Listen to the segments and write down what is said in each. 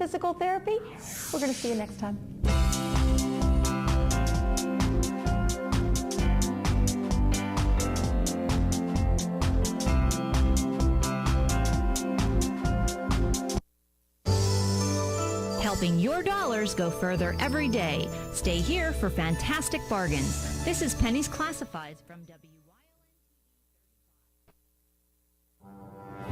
physical therapy. We're going to see you next time. Helping your dollars go further every day. Stay here for fantastic bargains. This is Penny's Classifieds from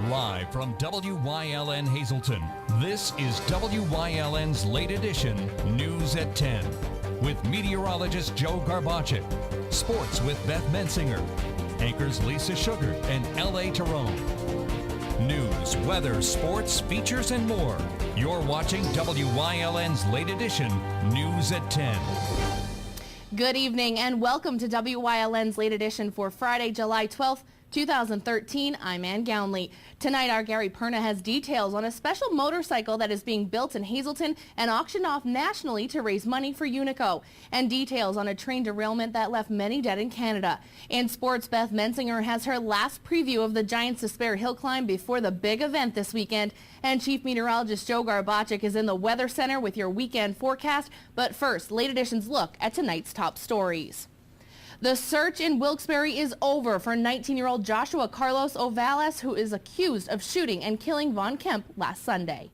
Live from WYLN Hazleton, this is WYLN's late edition News at 10 with meteorologist Joe Garbacek, sports with Beth Mensinger, anchors Lisa Sugar and L.A. Tyrone. News, weather, sports, features, and more. You're watching WYLN's late edition News at 10. Good evening and welcome to WYLN's late edition for Friday, July 12th, 2013. I'm Ann Gownley. Tonight, our Gary Perna has details on a special motorcycle that is being built in Hazleton and auctioned off nationally to raise money for Unico, and details on a train derailment that left many dead in Canada. In sports, Beth Mensinger has her last preview of the Giants' Despair Hill Climb before the big event this weekend, and Chief Meteorologist Joe Garbacek is in the Weather Center with your weekend forecast. But first, late edition's look at tonight's top stories. The search in Wilkes-Barre is over for 19-year-old Joshua Carlos Ovalis, who is accused of shooting and killing Von Kemp last Sunday.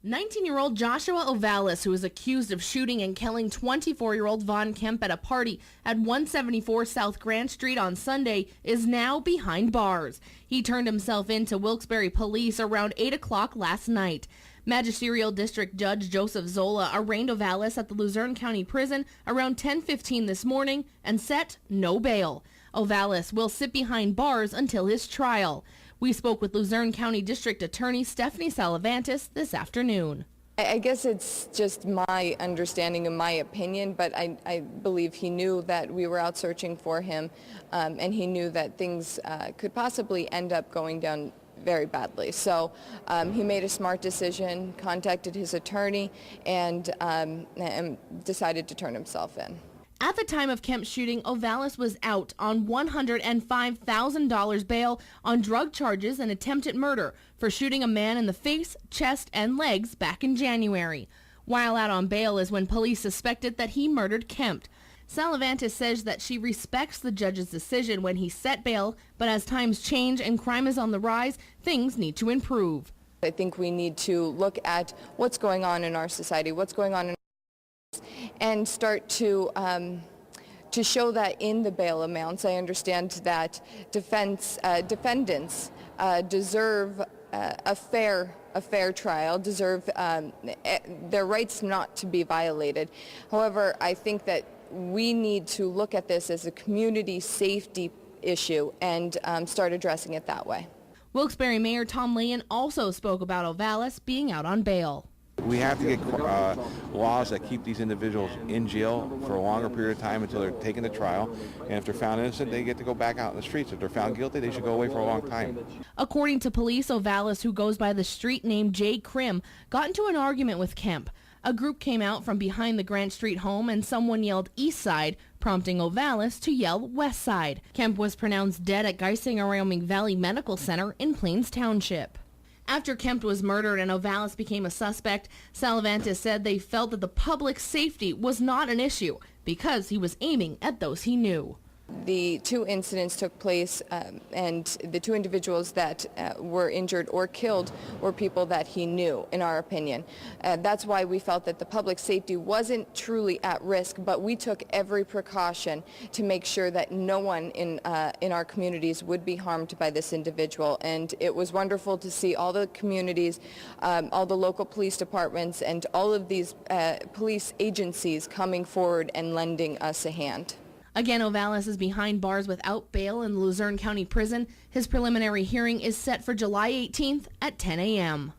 19-year-old Joshua Ovalis, who is accused of shooting and killing 24-year-old Von Kemp at a party at 174 South Grant Street on Sunday, is now behind bars. He turned himself in to Wilkes-Barre police around 8 o'clock last night. Magisterial District Judge Joseph Zola arraigned Ovalis at the Luzerne County Prison around 10:15 this morning and set no bail. Ovalis will sit behind bars until his trial. We spoke with Luzerne County District Attorney Stephanie Salavantis this afternoon. I guess it's just my understanding and my opinion, but I believe he knew that we were out searching for him, and he knew that things could possibly end up going down very badly. So he made a smart decision, contacted his attorney, and decided to turn himself in. At the time of Kemp's shooting, Ovalis was out on $105,000 bail on drug charges and attempted murder for shooting a man in the face, chest, and legs back in January. While out on bail is when police suspected that he murdered Kemp. Salavantis says that she respects the judge's decision when he set bail, but as times change and crime is on the rise, things need to improve. I think we need to look at what's going on in our society, what's going on in and start to show that in the bail amounts. I understand that defendants deserve a fair trial, deserve their rights not to be violated. However, I think that we need to look at this as a community safety issue and start addressing it that way. Wilkes-Barre Mayor Tom Lahan also spoke about Ovalis being out on bail. We have to get laws that keep these individuals in jail for a longer period of time until they're taken to trial. And if they're found innocent, they get to go back out in the streets. If they're found guilty, they should go away for a long time. According to police, Ovalis, who goes by the street name Jay Krim, got into an argument with Kemp. A group came out from behind the Grant Street home and someone yelled East Side, prompting Ovalis to yell West Side. Kemp was pronounced dead at Geisinger-Wyoming Valley Medical Center in Plains Township. After Kemp was murdered and Ovalis became a suspect, Salavantis said they felt that the public's safety was not an issue because he was aiming at those he knew. The two incidents took place, and the two individuals that were injured or killed were people that he knew, in our opinion. That's why we felt that the public safety wasn't truly at risk, but we took every precaution to make sure that no one in our communities would be harmed by this individual. And it was wonderful to see all the communities, all the local police departments, and all of these police agencies coming forward and lending us a hand. Again, Ovalis is behind bars without bail in the Luzerne County Prison. His preliminary hearing is set for July 18th at 10 a.m.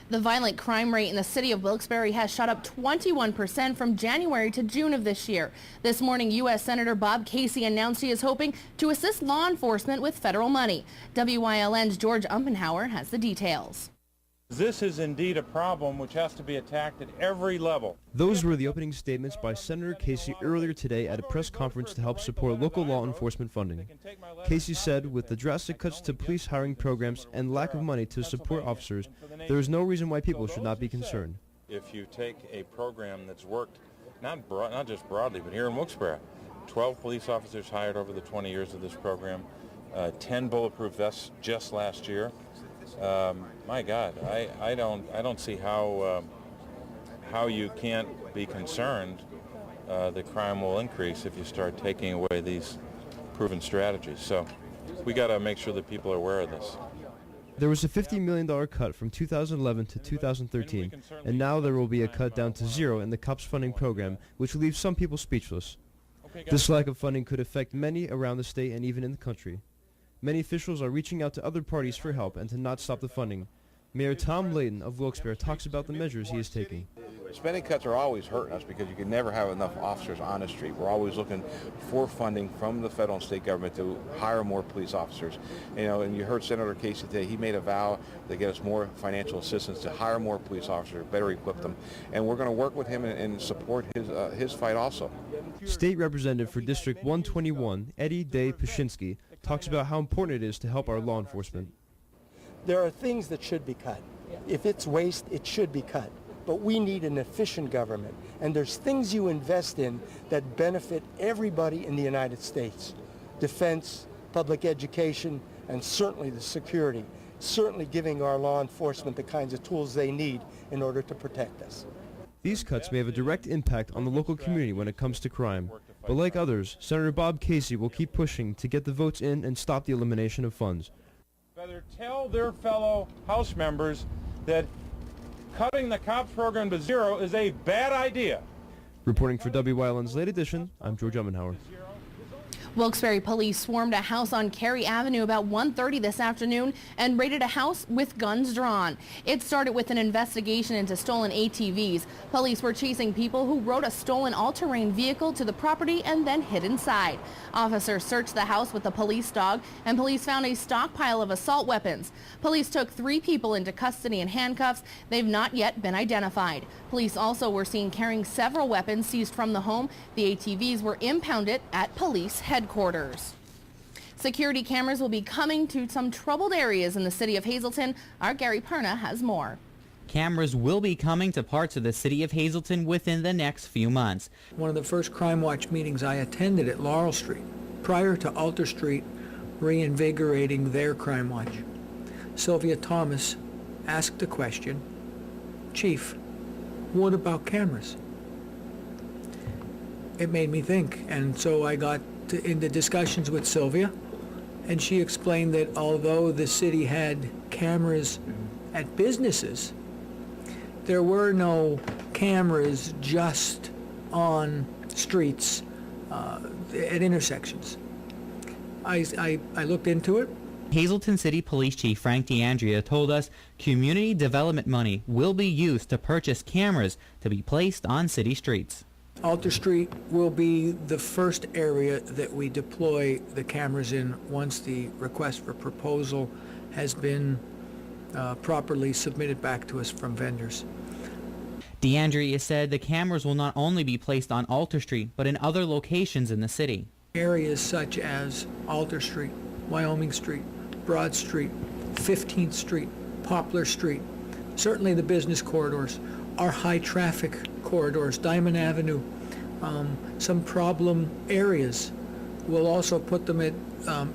The violent crime rate in the city of Wilkes-Barre has shot up 21% from January to June of this year. This morning, U.S. Senator Bob Casey announced he is hoping to assist law enforcement with federal money. WYLN's George Umpenhauer has the details. This is indeed a problem which has to be attacked at every level. Those were the opening statements by Senator Casey earlier today at a press conference to help support local law enforcement funding. Casey said with the drastic cuts to police hiring programs and lack of money to support officers, there is no reason why people should not be concerned. If you take a program that's worked not just broadly, but here in Wilkes-Barre, 12 police officers hired over the 20 years of this program, 10 bulletproof vests just last year. My God, I don't see how you can't be concerned that crime will increase if you start taking away these proven strategies. So we got to make sure that people are aware of this. There was a $50 million cut from 2011 to 2013, and now there will be a cut down to zero in the COPS funding program, which leaves some people speechless. This lack of funding could affect many around the state and even in the country. Many officials are reaching out to other parties for help and to not stop the funding. Mayor Tom Layton of Wilkes-Barre talks about the measures he is taking. Spending cuts are always hurting us because you can never have enough officers on the street. We're always looking for funding from the federal and state government to hire more police officers. And you heard Senator Casey today. He made a vow to get us more financial assistance to hire more police officers, better equip them. And we're going to work with him and support his fight also. State Representative for District 121, Eddie Day Pashinsky, talks about how important it is to help our law enforcement. There are things that should be cut. If it's waste, it should be cut. But we need an efficient government. And there's things you invest in that benefit everybody in the United States. Defense, public education, and certainly the security. Certainly giving our law enforcement the kinds of tools they need in order to protect us. These cuts may have a direct impact on the local community when it comes to crime. But like others, Senator Bob Casey will keep pushing to get the votes in and stop the elimination of funds. Better tell their fellow House members that cutting the COPS program to zero is a bad idea. Reporting for WYLN's Late Edition, I'm George Ummenhauer. Wilkes-Barre police swarmed a house on Cary Avenue about 1:30 this afternoon and raided a house with guns drawn. It started with an investigation into stolen ATVs. Police were chasing people who rode a stolen all-terrain vehicle to the property and then hid inside. Officers searched the house with a police dog, and police found a stockpile of assault weapons. Police took 3 people into custody in handcuffs. They've not yet been identified. Police also were seen carrying several weapons seized from the home. The ATVs were impounded at police headquarters. Security cameras will be coming to some troubled areas in the city of Hazleton. Our Gary Perna has more. Cameras will be coming to parts of the city of Hazleton within the next few months. One of the first Crime Watch meetings I attended at Laurel Street, prior to Alter Street reinvigorating their Crime Watch, Sylvia Thomas asked the question, "Chief, what about cameras?" It made me think, and so I got into discussions with Sylvia, and she explained that although the city had cameras at businesses, there were no cameras just on streets at intersections. I looked into it. Hazleton City Police Chief Frank D'Andrea told us community development money will be used to purchase cameras to be placed on city streets. Alter Street will be the first area that we deploy the cameras in once the request for proposal has been properly submitted back to us from vendors. D'Andrea said the cameras will not only be placed on Alter Street, but in other locations in the city. Areas such as Alter Street, Wyoming Street, Broad Street, 15th Street, Poplar Street, certainly the business corridors, our high traffic corridors, Diamond Avenue, some problem areas. We'll also put them at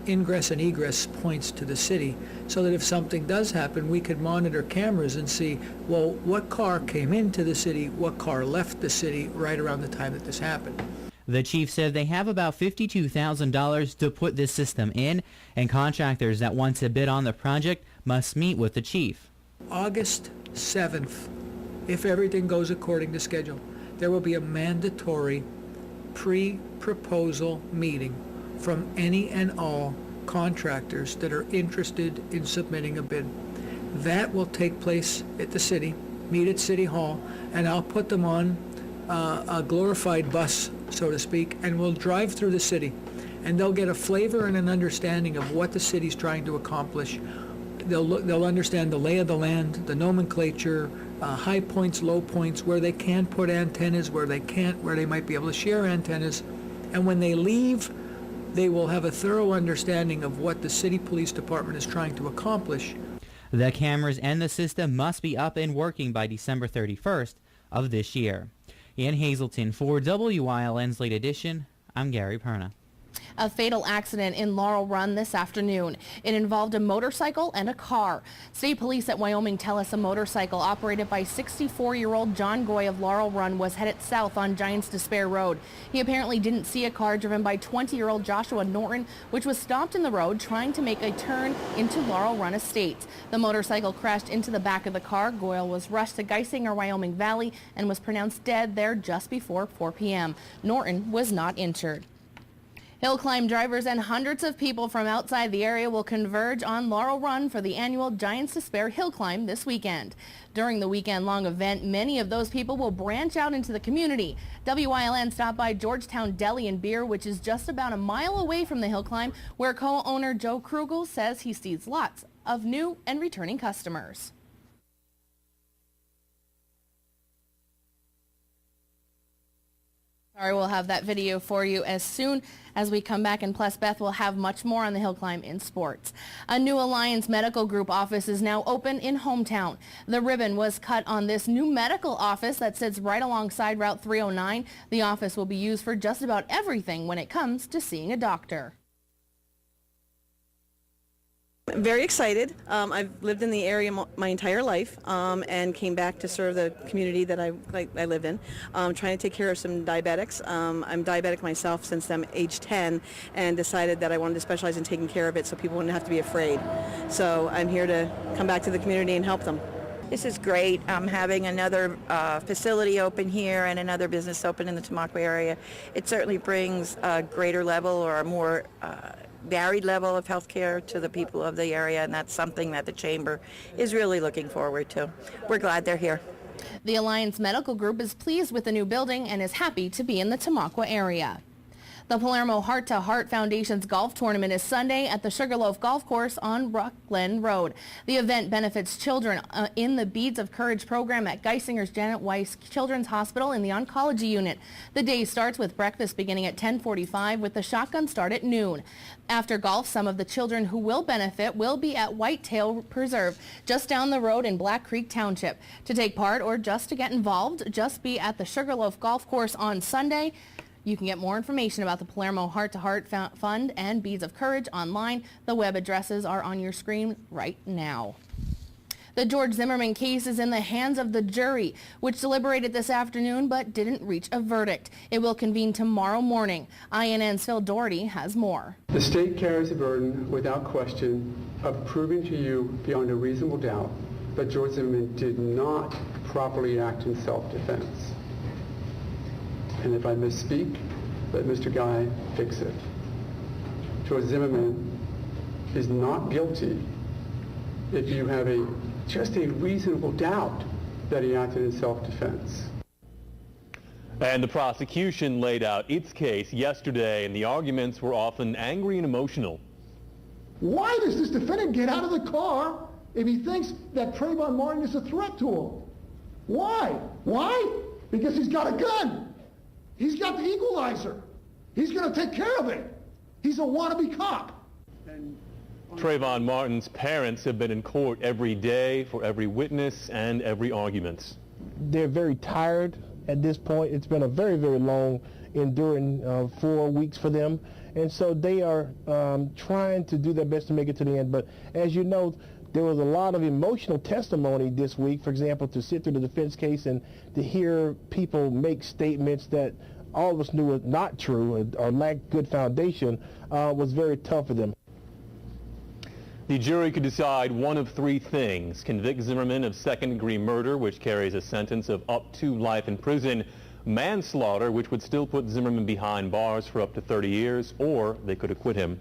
ingress and egress points to the city so that if something does happen, we could monitor cameras and see, well, what car came into the city, what car left the city right around the time that this happened. The chief said they have about $52,000 to put this system in, and contractors that want to bid on the project must meet with the chief. August 7th, if everything goes according to schedule, there will be a mandatory pre-proposal meeting from any and all contractors that are interested in submitting a bid. That will take place at the city, meet at City Hall, and I'll put them on a glorified bus, so to speak, and we'll drive through the city. And they'll get a flavor and an understanding of what the city's trying to accomplish, They'll understand the lay of the land, the nomenclature, high points, low points, where they can put antennas, where they can't, where they might be able to share antennas. And when they leave, they will have a thorough understanding of what the city police department is trying to accomplish. The cameras and the system must be up and working by December 31st of this year. In Hazleton, for WYLN's Late Edition, I'm Gary Perna. A fatal accident in Laurel Run this afternoon. It involved a motorcycle and a car. State police at Wyoming tell us a motorcycle operated by 64-year-old John Goy of Laurel Run was headed south on Giants Despair Road. He apparently didn't see a car driven by 20-year-old Joshua Norton, which was stopped in the road trying to make a turn into Laurel Run Estates. The motorcycle crashed into the back of the car. Goyle was rushed to Geisinger, Wyoming Valley and was pronounced dead there just before 4 p.m. Norton was not injured. Hill climb drivers and hundreds of people from outside the area will converge on Laurel Run for the annual Giants Despair Hill Climb this weekend. During the weekend-long event, many of those people will branch out into the community. WYLN stopped by Georgetown Deli and Beer, which is just about a mile away from the hill climb, where co-owner Joe Krugel says he sees lots of new and returning customers. Sorry, we'll have that video for you as soon as we come back, and plus Beth will have much more on the hill climb in sports. A new Alliance Medical Group office is now open in Hometown. The ribbon was cut on this new medical office that sits right alongside Route 309. The office will be used for just about everything when it comes to seeing a doctor. I'm very excited. I've lived in the area my entire life and came back to serve the community that I live in, trying to take care of some diabetics. I'm diabetic myself since I'm age 10 and decided that I wanted to specialize in taking care of it so people wouldn't have to be afraid. So I'm here to come back to the community and help them. This is great. Having another facility open here and another business open in the Tamaqua area. It certainly brings a greater level or a more varied level of health care to the people of the area, and that's something that the Chamber is really looking forward to. We're glad they're here. The Alliance Medical Group is pleased with the new building and is happy to be in the Tamaqua area. The Palermo Heart to Heart Foundation's golf tournament is Sunday at the Sugarloaf Golf Course on Rockland Road. The event benefits children in the Beads of Courage program at Geisinger's Janet Weiss Children's Hospital in the oncology unit. The day starts with breakfast beginning at 10:45 with the shotgun start at noon. After golf, some of the children who will benefit will be at Whitetail Preserve, just down the road in Black Creek Township. To take part or just to get involved, just be at the Sugarloaf Golf Course on Sunday. You can get more information about the Palermo Heart to Heart Fund and Beads of Courage online. The web addresses are on your screen right now. The George Zimmerman case is in the hands of the jury, which deliberated this afternoon but didn't reach a verdict. It will convene tomorrow morning. INN's Phil Doherty has more. The state carries the burden, without question, of proving to you beyond a reasonable doubt that George Zimmerman did not properly act in self-defense. And if I misspeak, let Mr. Guy fix it. George Zimmerman is not guilty if you have just a reasonable doubt that he acted in self-defense. And the prosecution laid out its case yesterday, and the arguments were often angry and emotional. Why does this defendant get out of the car if he thinks that Trayvon Martin is a threat to him? Why? Why? Because he's got a gun. He's got the equalizer. He's going to take care of it. He's a wannabe cop. Trayvon Martin's parents have been in court every day for every witness and every argument. They're very tired at this point. It's been a very, very long, enduring 4 weeks for them. And so they are trying to do their best to make it to the end. But as you know, there was a lot of emotional testimony this week, for example, to sit through the defense case and to hear people make statements that all of us knew were not true or lacked good foundation was very tough for them. The jury could decide one of three things: convict Zimmerman of second-degree murder, which carries a sentence of up to life in prison, manslaughter, which would still put Zimmerman behind bars for up to 30 years, or they could acquit him.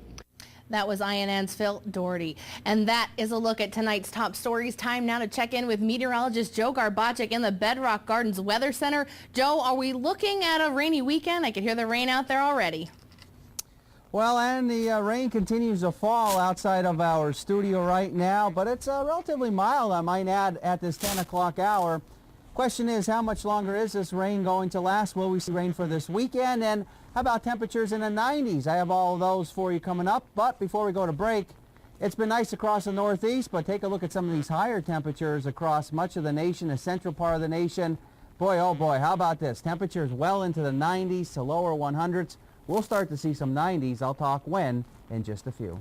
That was INN's Phil Doherty. And that is a look at tonight's top stories. Time now to check in with meteorologist Joe Garbacic in the Bedrock Gardens Weather Center. Joe, are we looking at a rainy weekend? I can hear the rain out there already. Well, and the rain continues to fall outside of our studio right now, but it's relatively mild, I might add, at this 10 o'clock hour. Question is, how much longer is this rain going to last? Will we see rain for this weekend? And how about temperatures in the 90s? I have all of those for you coming up, but before we go to break, it's been nice across the Northeast, but take a look at some of these higher temperatures across much of the nation, the central part of the nation. Boy, oh boy, how about this? Temperatures well into the 90s to lower 100s. We'll start to see some 90s. I'll talk when in just a few.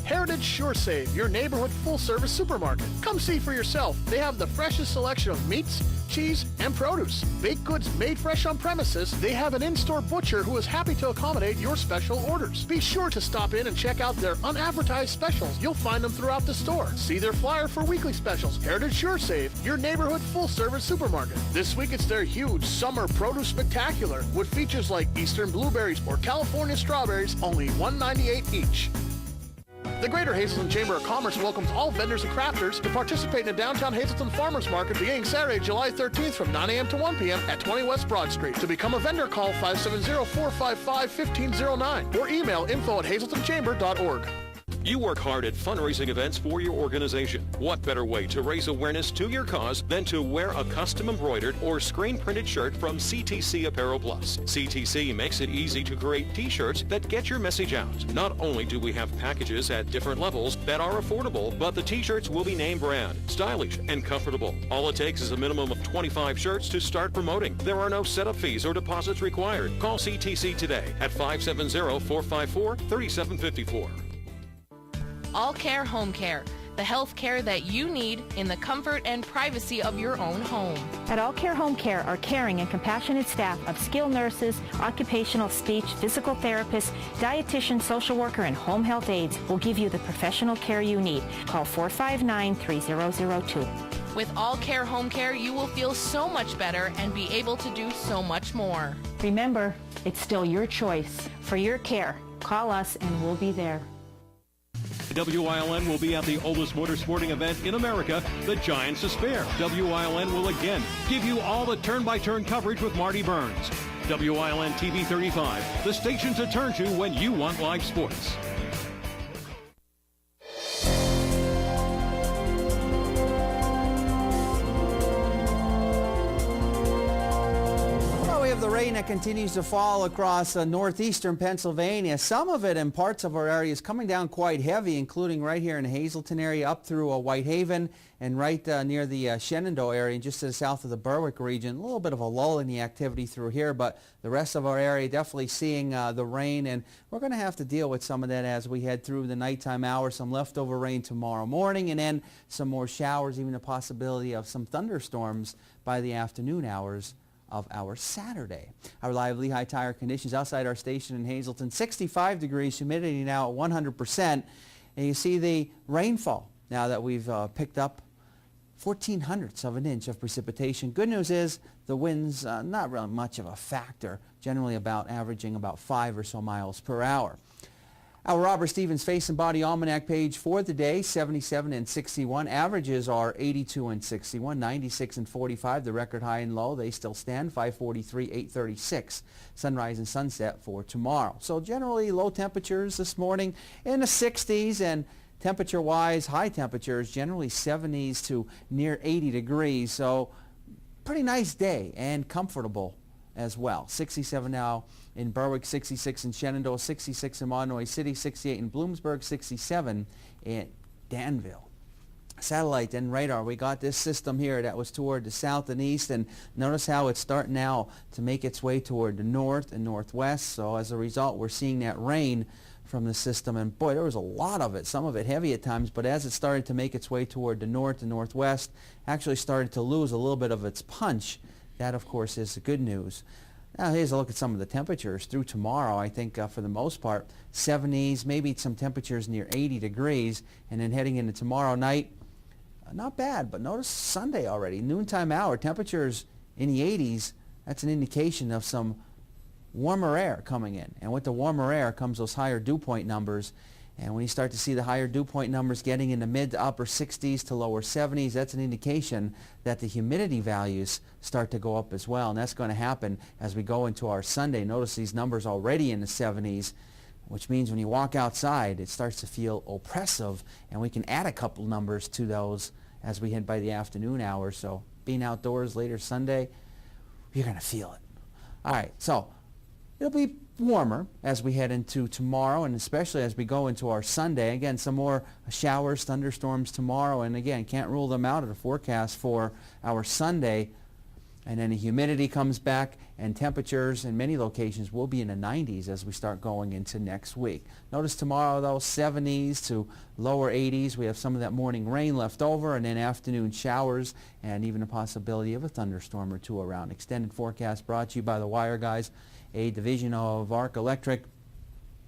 Heritage SureSave, your neighborhood full-service supermarket. Come see for yourself. They have the freshest selection of meats, cheese, and produce. Baked goods made fresh on premises. They have an in-store butcher who is happy to accommodate your special orders. Be sure to stop in and check out their unadvertised specials. You'll find them throughout the store. See their flyer for weekly specials. Heritage SureSave, your neighborhood full-service supermarket. This week it's their huge summer produce spectacular with features like Eastern blueberries or California strawberries, only $1.98 each. The Greater Hazleton Chamber of Commerce welcomes all vendors and crafters to participate in the downtown Hazleton Farmers Market beginning Saturday, July 13th from 9 a.m. to 1 p.m. at 20 West Broad Street. To become a vendor, call 570-455-1509 or email info@hazletonchamber.org. You work hard at fundraising events for your organization. What better way to raise awareness to your cause than to wear a custom embroidered or screen printed shirt from CTC Apparel Plus? CTC makes it easy to create t-shirts that get your message out. Not only do we have packages at different levels that are affordable, but the t-shirts will be name brand, stylish, and comfortable. All it takes is a minimum of 25 shirts to start promoting. There are no setup fees or deposits required. Call CTC today at 570-454-3754. All Care Home Care, the health care that you need in the comfort and privacy of your own home. At All Care Home Care, our caring and compassionate staff of skilled nurses, occupational speech, physical therapists, dietitian, social worker, and home health aides will give you the professional care you need. Call 459-3002. With All Care Home Care, you will feel so much better and be able to do so much more. Remember, it's still your choice. For your care, call us and we'll be there. WILN will be at the oldest motor sporting event in America, the Giants of Spare. WILN will again give you all the turn-by-turn coverage with Marty Burns. WILN TV 35, the station to turn to when you want live sports. The rain that continues to fall across northeastern Pennsylvania. Some of it in parts of our area is coming down quite heavy, including right here in the Hazleton area up through Whitehaven and right near the Shenandoah area and just to the south of the Berwick region. A little bit of a lull in the activity through here, but the rest of our area definitely seeing the rain, and we're going to have to deal with some of that as we head through the nighttime hours. Some leftover rain tomorrow morning and then some more showers, even the possibility of some thunderstorms by the afternoon hours of our Saturday. Our live Lehigh Tire conditions outside our station in Hazleton, 65 degrees, humidity now at 100%. And you see the rainfall now that we've picked up 0.14 of an inch of precipitation. Good news is the winds not really much of a factor, generally about averaging about 5 or so miles per hour. Our Robert Stevens Face and Body Almanac page for the day, 77 and 61. Averages are 82 and 61, 96 and 45. The record high and low, they still stand, 543, 836. Sunrise and sunset for tomorrow. So generally low temperatures this morning in the 60s, and temperature-wise, high temperatures, generally 70s to near 80 degrees. So pretty nice day and comfortable as well. 67 now in Berwick, 66 in Shenandoah, 66 in Monomoy City, 68 in Bloomsburg, 67 in Danville. Satellite and radar, we got this system here that was toward the south and east, and notice how it's starting now to make its way toward the north and northwest. So as a result, we're seeing that rain from the system, and boy, there was a lot of it, some of it heavy at times, but as it started to make its way toward the north and northwest, actually started to lose a little bit of its punch. That, of course, is the good news. Now, here's a look at some of the temperatures through tomorrow. I think for the most part, 70s, maybe some temperatures near 80 degrees, and then heading into tomorrow night, not bad, but notice Sunday already, noontime hour, temperatures in the 80s. That's an indication of some warmer air coming in, and with the warmer air comes those higher dew point numbers, And when you start to see the higher dew point numbers getting in the mid to upper 60s to lower 70s, that's an indication that the humidity values start to go up as well. And that's going to happen as we go into our Sunday. Notice these numbers already in the 70s, which means when you walk outside, it starts to feel oppressive. And we can add a couple numbers to those as we hit by the afternoon hours. So being outdoors later Sunday, you're going to feel it. All right, so it'll be warmer as we head into tomorrow, and especially as we go into our Sunday. Again, some more showers, thunderstorms tomorrow, and again, can't rule them out of the forecast for our Sunday. And then the humidity comes back, and temperatures in many locations will be in the 90s as we start going into next week. Notice tomorrow, though, 70s to lower 80s. We have some of that morning rain left over, and then afternoon showers, and even a possibility of a thunderstorm or two around. Extended forecast brought to you by the Wire Guys, a division of Arc Electric.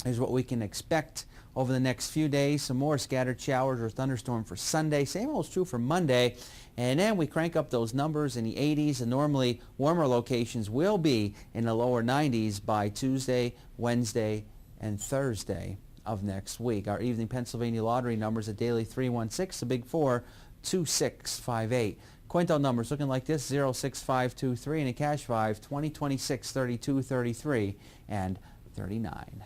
Here's what we can expect over the next few days. Some more scattered showers or thunderstorm for Sunday. Same holds true for Monday. And then we crank up those numbers in the 80s, and normally warmer locations will be in the lower 90s by Tuesday, Wednesday, and Thursday of next week. Our evening Pennsylvania lottery numbers at daily 316, the big 4, 2658. Quinto numbers looking like this: 06523, and a cash 5, 20, 26, 32, 33, and 39.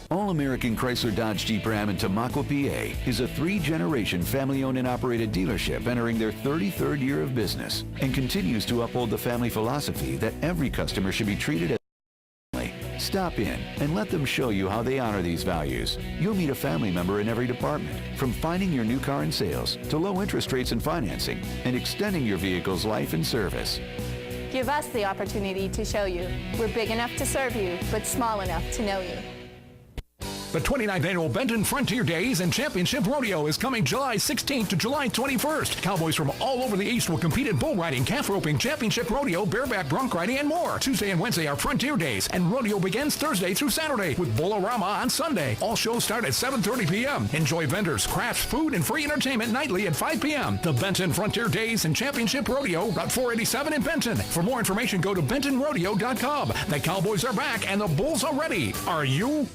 All-American Chrysler Dodge Jeep Ram in Tamaqua, PA is a 3-generation family-owned and operated dealership entering their 33rd year of business and continues to uphold the family philosophy that every customer should be treated as family. Stop in and let them show you how they honor these values. You'll meet a family member in every department, from finding your new car in sales to low interest rates and financing and extending your vehicle's life and service. Give us the opportunity to show you. We're big enough to serve you, but small enough to know you. The 29th Annual Benton Frontier Days and Championship Rodeo is coming July 16th to July 21st. Cowboys from all over the East will compete in bull riding, calf roping, championship rodeo, bareback bronc riding, and more. Tuesday and Wednesday are Frontier Days, and rodeo begins Thursday through Saturday with Bolorama on Sunday. All shows start at 7:30 p.m. Enjoy vendors, crafts, food, and free entertainment nightly at 5 p.m. The Benton Frontier Days and Championship Rodeo, Route 487 in Benton. For more information, go to bentonrodeo.com. The Cowboys are back, and the Bulls are ready. Are you?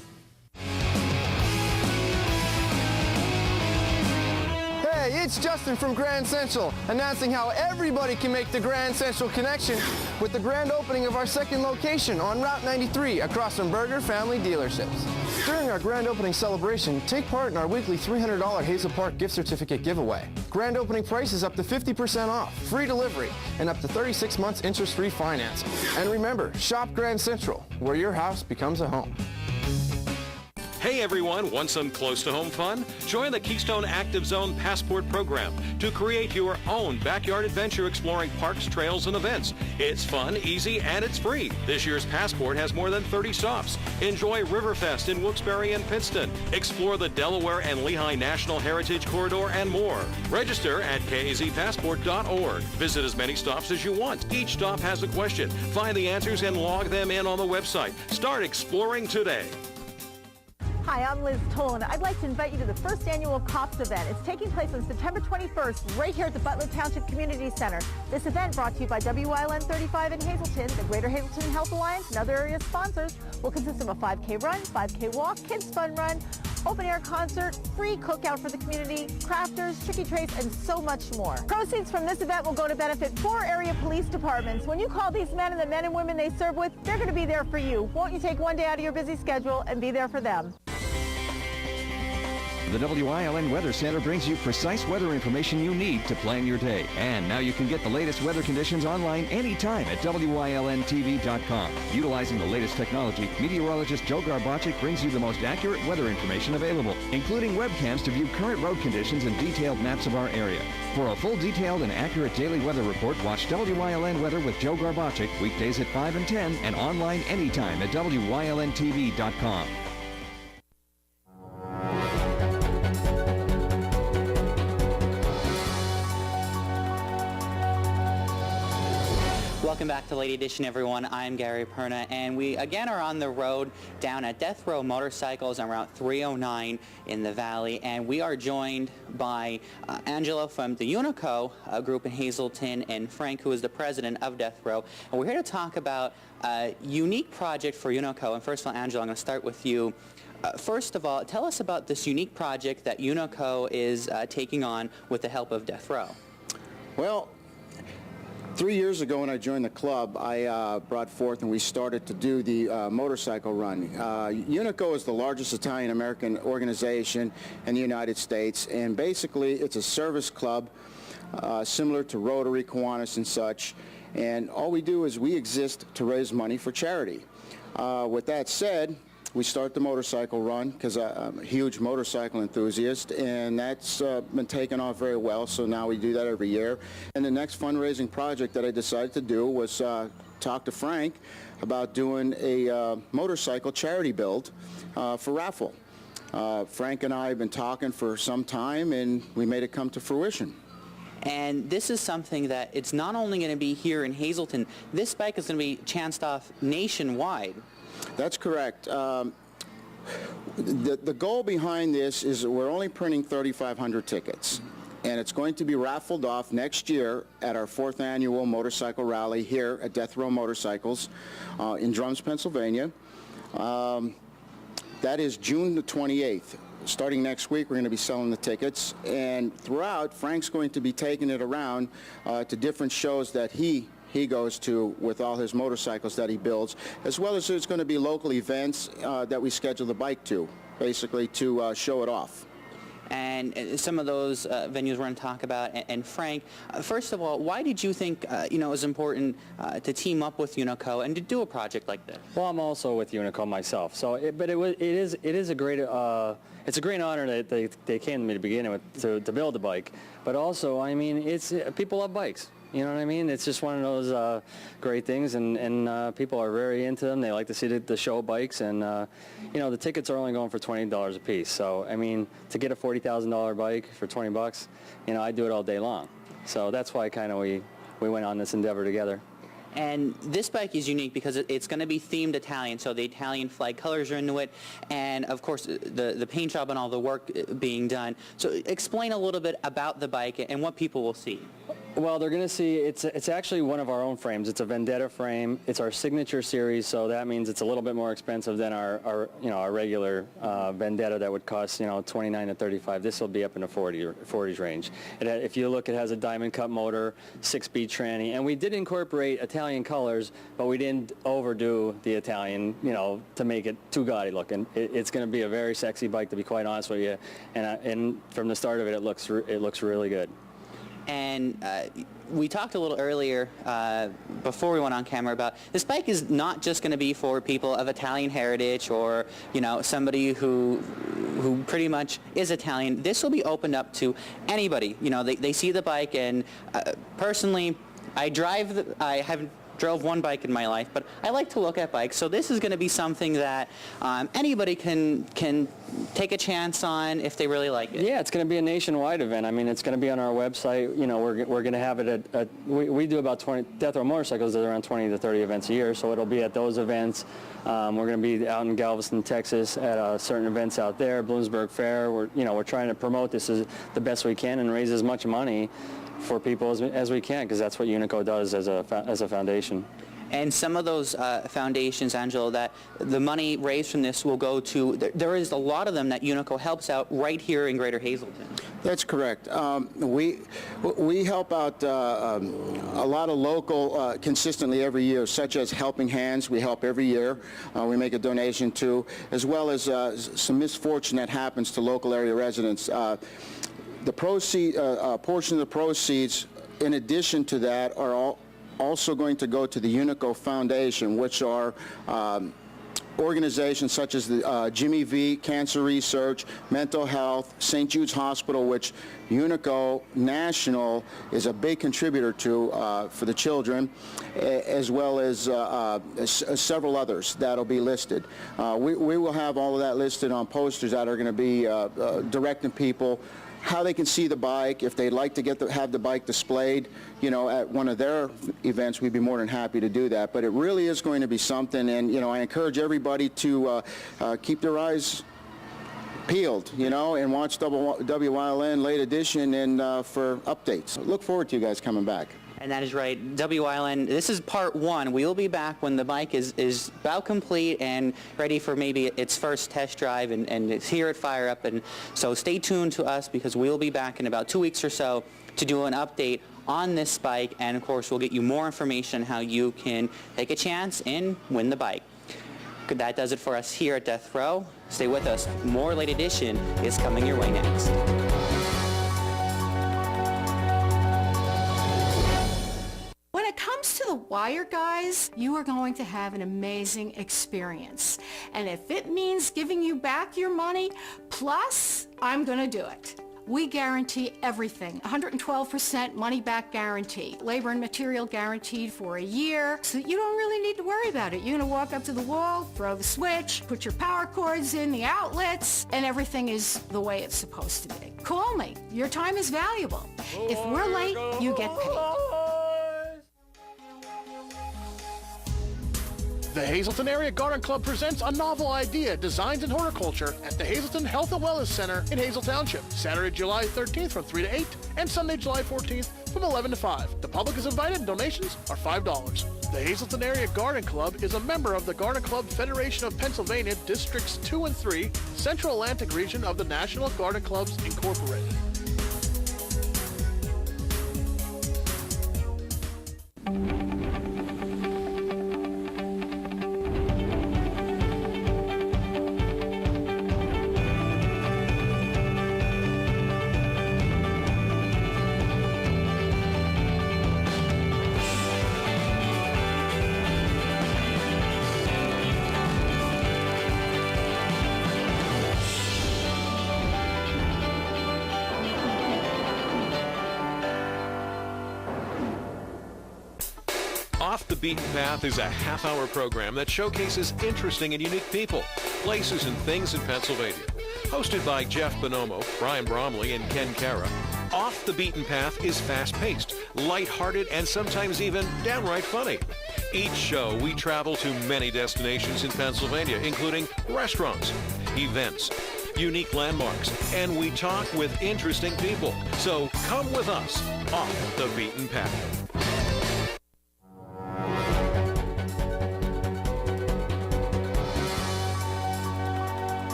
Hey, it's Justin from Grand Central, announcing how everybody can make the Grand Central connection with the grand opening of our second location on Route 93 across from Berger Family Dealerships. During our grand opening celebration, take part in our weekly $300 Hazel Park gift certificate giveaway. Grand opening price is up to 50% off, free delivery, and up to 36 months interest-free financing. And remember, shop Grand Central, where your house becomes a home. Hey everyone, want some close-to-home fun? Join the Keystone Active Zone Passport program to create your own backyard adventure exploring parks, trails, and events. It's fun, easy, and it's free. This year's Passport has more than 30 stops. Enjoy Riverfest in Wilkes-Barre and Pittston. Explore the Delaware and Lehigh National Heritage Corridor and more. Register at kazpassport.org. Visit as many stops as you want. Each stop has a question. Find the answers and log them in on the website. Start exploring today. Hi, I'm Liz Tolan. I'd like to invite you to the first annual COPS event. It's taking place on September 21st right here at the Butler Township Community Center. This event, brought to you by WYLN 35 in Hazleton, the Greater Hazleton Health Alliance, and other area sponsors, will consist of a 5K run, 5K walk, kids fun run, open air concert, free cookout for the community, crafters, tricky trays, and so much more. Proceeds from this event will go to benefit 4 area police departments. When you call these men and the men and women they serve with, they're going to be there for you. Won't you take one day out of your busy schedule and be there for them? The WILN Weather Center brings you precise weather information you need to plan your day. And now you can get the latest weather conditions online anytime at WILNTV.com. Utilizing the latest technology, meteorologist Joe Garbacic brings you the most accurate weather information available, including webcams to view current road conditions and detailed maps of our area. For a full, detailed, and accurate daily weather report, watch WILN Weather with Joe Garbacic weekdays at 5 and 10 and online anytime at WILNTV.com. Welcome back to Late Edition, everyone. I'm Gary Perna, and we again are on the road down at Death Row Motorcycles on Route 309 in the Valley, and we are joined by Angelo from the Unico group in Hazleton and Frank, who is the president of Death Row. And we're here to talk about a unique project for Unico. And first of all, Angelo, I'm going to start with you. First of all, tell us about this unique project that Unico is taking on with the help of Death Row. Well, 3 years ago when I joined the club, I brought forth and we started to do the motorcycle run. Unico is the largest Italian-American organization in the United States, and basically it's a service club similar to Rotary, Kiwanis, and such. And all we do is we exist to raise money for charity. With that said, we start the motorcycle run because I'm a huge motorcycle enthusiast, and that's been taken off very well, so now we do that every year. And the next fundraising project that I decided to do was talk to Frank about doing a motorcycle charity build for raffle. Frank and I have been talking for some time, and we made it come to fruition. And this is something that it's not only going to be here in Hazleton, this bike is going to be chanced off nationwide. That's correct. The goal behind this is that we're only printing 3,500 tickets, and it's going to be raffled off next year at our 4th annual motorcycle rally here at Death Row Motorcycles in Drums, Pennsylvania. That is June the 28th. Starting next week, we're going to be selling the tickets, and throughout, Frank's going to be taking it around to different shows that he goes to with all his motorcycles that he builds, as well as there's going to be local events that we schedule the bike to, basically to show it off. And some of those venues we're going to talk about. And Frank, first of all, why did you think it was important to team up with Unico and to do a project like this? Well, I'm also with Unico myself, so it is a great it's a great honor that they came to me to begin with to build the bike. But also, I mean, it's people love bikes. You know what I mean? It's just one of those great things, and people are very into them. They like to see the show bikes, and you know, the tickets are only going for $20 a piece. So I mean, to get a $40,000 bike for $20, you know, I do it all day long. So that's why kind of we went on this endeavor together. And this bike is unique because it's going to be themed Italian, so the Italian flag colors are into it, and of course the paint job and all the work being done. So explain a little bit about the bike and what people will see. Well, they're going to see it's actually one of our own frames. It's a Vendetta frame. It's our signature series, so that means it's a little bit more expensive than our regular Vendetta that would cost $29 to $35. This will be up in the 40s range. If you look, it has a diamond cut motor, 6-speed tranny, and we did incorporate Italian colors, but we didn't overdo the Italian, to make it too gaudy looking. It's going to be a very sexy bike, to be quite honest with you, and from the start of it, it looks really good. And we talked a little earlier before we went on camera about this bike is not just going to be for people of Italian heritage or somebody who pretty much is Italian. This will be opened up to anybody. They see the bike, and personally, I haven't drove one bike in my life, but I like to look at bikes. So this is going to be something that anybody can take a chance on if they really like it. Yeah, it's going to be a nationwide event. I mean, it's going to be on our website. We're going to have it at we do about 20 Death Row Motorcycles does around 20 to 30 events a year, so it'll be at those events. We're going to be out in Galveston, Texas at certain events out there, Bloomsburg Fair. We're trying to promote this as the best we can and raise as much money for people as we can, because that's what Unico does as a foundation. And some of those foundations, Angelo, that the money raised from this will go to, there is a lot of them that Unico helps out right here in Greater Hazleton. That's correct. We help out a lot of local consistently every year, such as Helping Hands. We help every year. We make a donation to, as well as some misfortune that happens to local area residents. The portion of the proceeds, in addition to that, are also going to go to the Unico Foundation, which are organizations such as the Jimmy V, Cancer Research, Mental Health, St. Jude's Hospital, which Unico National is a big contributor to for the children, as well as several others that'll be listed. We will have all of that listed on posters that are going to be directing people how they can see the bike. If they'd like to have the bike displayed, you know, at one of their events, we'd be more than happy to do that. But it really is going to be something, and, you know, I encourage everybody to keep their eyes peeled, you know, and watch WYLN Late Edition and for updates. Look forward to you guys coming back. And that is right. WYLN, this is part one. We'll be back when the bike is about complete and ready for maybe its first test drive, and it's here at Fire Up. And so stay tuned to us, because we'll be back in about 2 weeks or so to do an update on this bike. And of course, we'll get you more information on how you can take a chance and win the bike. That does it for us here at Death Row. Stay with us. More Late Edition is coming your way next. When it comes to the wire, guys, you are going to have an amazing experience. And if it means giving you back your money, plus, I'm going to do it. We guarantee everything. 112% money back guarantee. Labor and material guaranteed for a year. So you don't really need to worry about it. You're going to walk up to the wall, throw the switch, put your power cords in the outlets, and everything is the way it's supposed to be. Call me. Your time is valuable. If we're late, you get paid. The Hazleton Area Garden Club presents a novel idea, designs in horticulture, at the Hazleton Health and Wellness Center in Hazel Township, Saturday, July 13th from 3 to 8, and Sunday, July 14th from 11 to 5. The public is invited and donations are $5. The Hazleton Area Garden Club is a member of the Garden Club Federation of Pennsylvania, Districts 2 and 3, Central Atlantic region of the National Garden Clubs, Incorporated. Off the Beaten Path is a half-hour program that showcases interesting and unique people, places, and things in Pennsylvania. Hosted by Jeff Bonomo, Brian Bromley, and Ken Cara, Off the Beaten Path is fast-paced, light-hearted, and sometimes even downright funny. Each show, we travel to many destinations in Pennsylvania, including restaurants, events, unique landmarks, and we talk with interesting people. So come with us off the beaten path.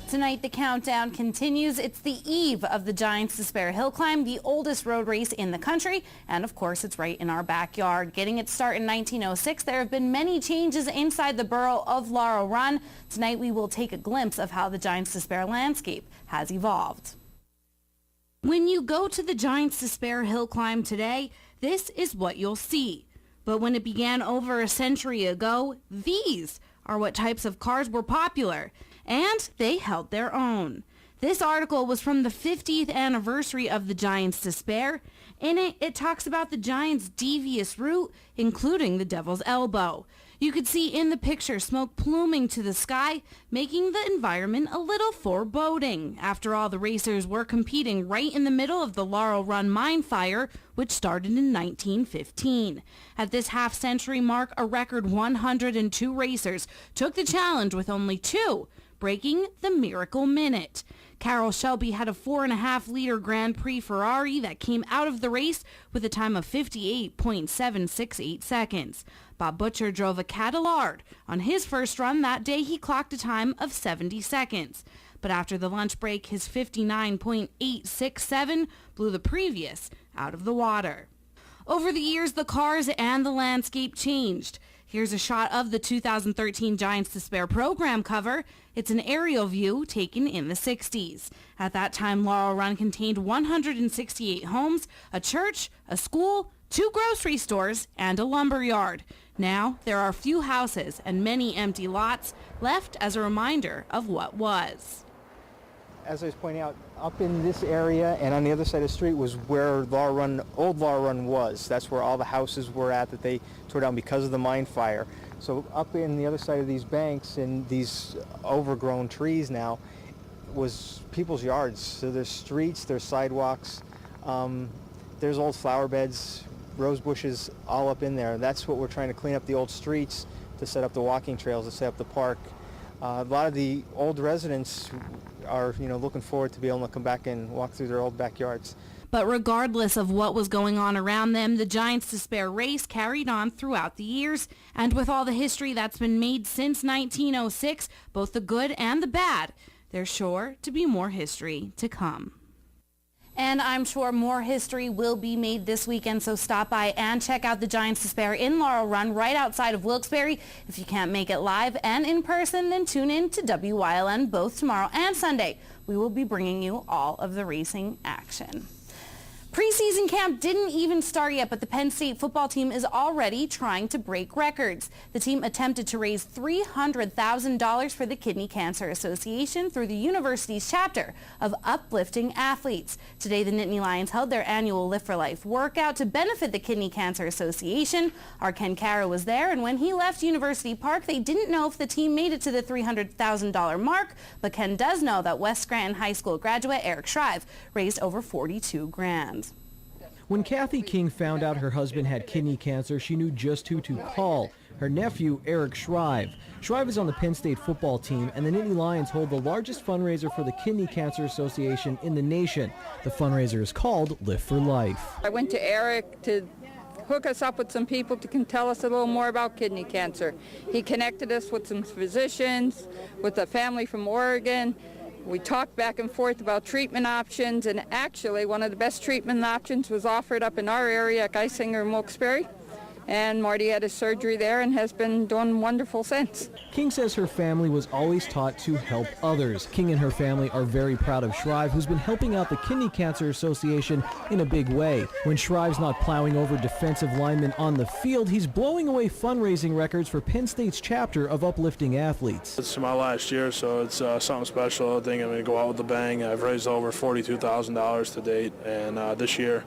Tonight, the countdown continues. It's the eve of the Giants Despair Hill Climb, the oldest road race in the country. And of course, it's right in our backyard. Getting its start in 1906, there have been many changes inside the borough of Laurel Run. Tonight, we will take a glimpse of how the Giants Despair landscape has evolved. When you go to the Giants Despair Hill Climb today, this is what you'll see. But when it began over a century ago, these are what types of cars were popular. And they held their own. This article was from the 50th anniversary of the Giants' Despair. In it, it talks about the Giants' devious route, including the Devil's Elbow. You could see in the picture smoke pluming to the sky, making the environment a little foreboding. After all, the racers were competing right in the middle of the Laurel Run mine fire, which started in 1915. At this half-century mark, a record 102 racers took the challenge, with only 2 breaking the Miracle Minute. Carroll Shelby had a 4.5-liter Grand Prix Ferrari that came out of the race with a time of 58.768 seconds. Bob Butcher drove a Cadillac. On his first run that day, he clocked a time of 70 seconds. But after the lunch break, his 59.867 blew the previous out of the water. Over the years, the cars and the landscape changed. Here's a shot of the 2013 Giants Despair program cover. It's an aerial view taken in the 60s. At that time, Laurel Run contained 168 homes, a church, a school, 2 grocery stores, and a lumber yard. Now, there are few houses and many empty lots left as a reminder of what was. As I was pointing out, up in this area and on the other side of the street was where old Laurel Run was. That's where all the houses were at that they tore down because of the mine fire. So up in the other side of these banks and these overgrown trees now was people's yards. So there's streets, there's sidewalks, there's old flower beds, rose bushes all up in there. That's what we're trying to clean up, the old streets, to set up the walking trails, to set up the park. A lot of the old residents are, looking forward to be able to come back and walk through their old backyards. But regardless of what was going on around them, the Giants Despair race carried on throughout the years. And with all the history that's been made since 1906, both the good and the bad, there's sure to be more history to come. And I'm sure more history will be made this weekend, so stop by and check out the Giants Despair in Laurel Run right outside of Wilkes-Barre. If you can't make it live and in person, then tune in to WYLN both tomorrow and Sunday. We will be bringing you all of the racing action. Preseason camp didn't even start yet, but the Penn State football team is already trying to break records. The team attempted to raise $300,000 for the Kidney Cancer Association through the university's chapter of Uplifting Athletes. Today, the Nittany Lions held their annual Lift for Life workout to benefit the Kidney Cancer Association. Our Ken Kara was there, and when he left University Park, they didn't know if the team made it to the $300,000 mark, but Ken does know that West Scranton High School graduate Eric Shrive raised over $42,000. When Kathy King found out her husband had kidney cancer, she knew just who to call. Her nephew, Eric Shrive. Shrive is on the Penn State football team, and the Nittany Lions hold the largest fundraiser for the Kidney Cancer Association in the nation. The fundraiser is called Lift for Life. I went to Eric to hook us up with some people who can tell us a little more about kidney cancer. He connected us with some physicians, with a family from Oregon. We talked back and forth about treatment options, and actually one of the best treatment options was offered up in our area at Geisinger and Wilkes-Barre. And Marty had his surgery there and has been doing wonderful since. King says her family was always taught to help others. King and her family are very proud of Shrive, who's been helping out the Kidney Cancer Association in a big way. When Shrive's not plowing over defensive linemen on the field, he's blowing away fundraising records for Penn State's chapter of Uplifting Athletes. It's my last year, so it's something special. I think I'm going to go out with a bang. I've raised over $42,000 to date, and this year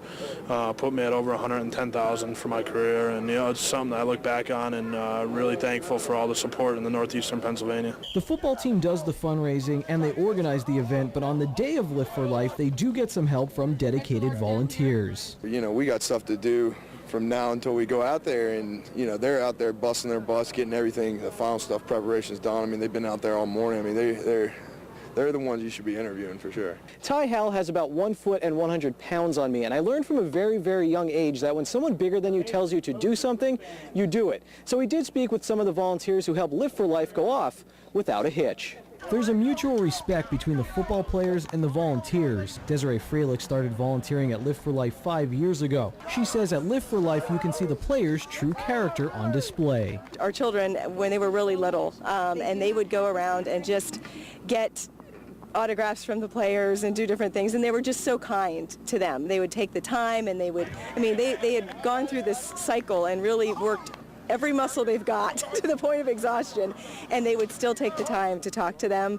put me at over $110,000 for my career. And it's something I look back on and really thankful for all the support in the northeastern Pennsylvania. The football team does the fundraising and they organize the event, but on the day of Lift for Life, they do get some help from dedicated volunteers. We got stuff to do from now until we go out there, and they're out there busting their butts, getting everything, the final stuff, preparations done. I mean, they've been out there all morning. I mean, they're the ones you should be interviewing for sure. Ty Hall has about 1 foot and 100 pounds on me, and I learned from a very, very young age that when someone bigger than you tells you to do something, you do it. So we did speak with some of the volunteers who helped Lift for Life go off without a hitch. There's a mutual respect between the football players and the volunteers. Desiree Freilich started volunteering at Lift for Life 5 years ago. She says at Lift for Life you can see the players' true character on display. Our children, when they were really little, and they would go around and just get autographs from the players and do different things, and they were just so kind to them. They would take the time, and they had gone through this cycle and really worked every muscle they've got to the point of exhaustion, and they would still take the time to talk to them.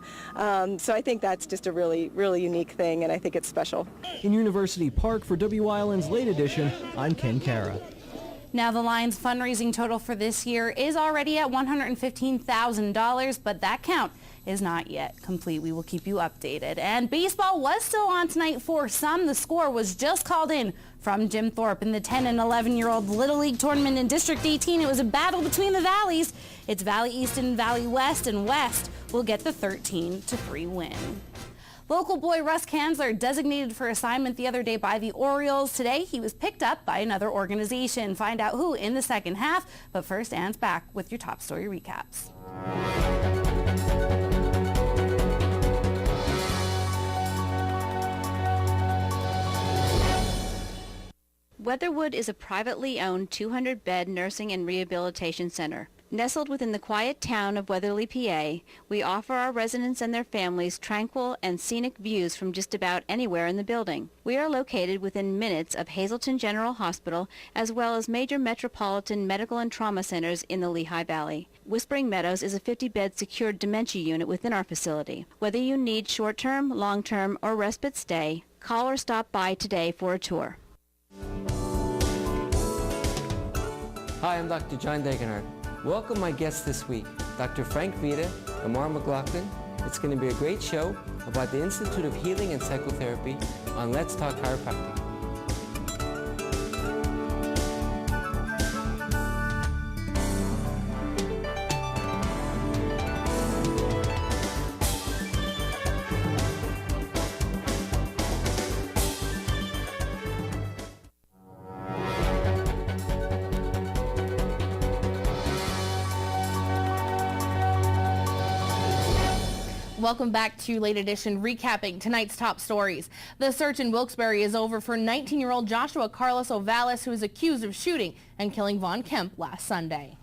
So I think that's just a really, really unique thing, and I think it's special. In University Park for WYLN's Late Edition, I'm Ken Kara. Now the Lions fundraising total for this year is already at $115,000, but that count is not yet complete. We will keep you updated. And baseball was still on tonight for some. The score was just called in from Jim Thorpe in the 10 and 11-year-old Little League tournament in District 18. It was a battle between the Valleys. It's Valley East and Valley West, and West will get the 13-3 win. Local boy Russ Kanzler designated for assignment the other day by the Orioles. Today, he was picked up by another organization. Find out who in the second half. But first, Anne's back with your top story recaps. Weatherwood is a privately owned 200-bed nursing and rehabilitation center. Nestled within the quiet town of Weatherly, PA, we offer our residents and their families tranquil and scenic views from just about anywhere in the building. We are located within minutes of Hazleton General Hospital, as well as major metropolitan medical and trauma centers in the Lehigh Valley. Whispering Meadows is a 50-bed secured dementia unit within our facility. Whether you need short-term, long-term, or respite stay, call or stop by today for a tour. Hi, I'm Dr. John Degenhardt. Welcome my guests this week, Dr. Frank Vida, Amar McLaughlin, It's going to be a great show about the Institute of Healing and Psychotherapy on Let's Talk Chiropractic. Welcome back to Late Edition, recapping tonight's top stories. The search in Wilkes-Barre is over for 19-year-old Joshua Carlos Ovalis, who is accused of shooting and killing Vaughn Kemp last Sunday.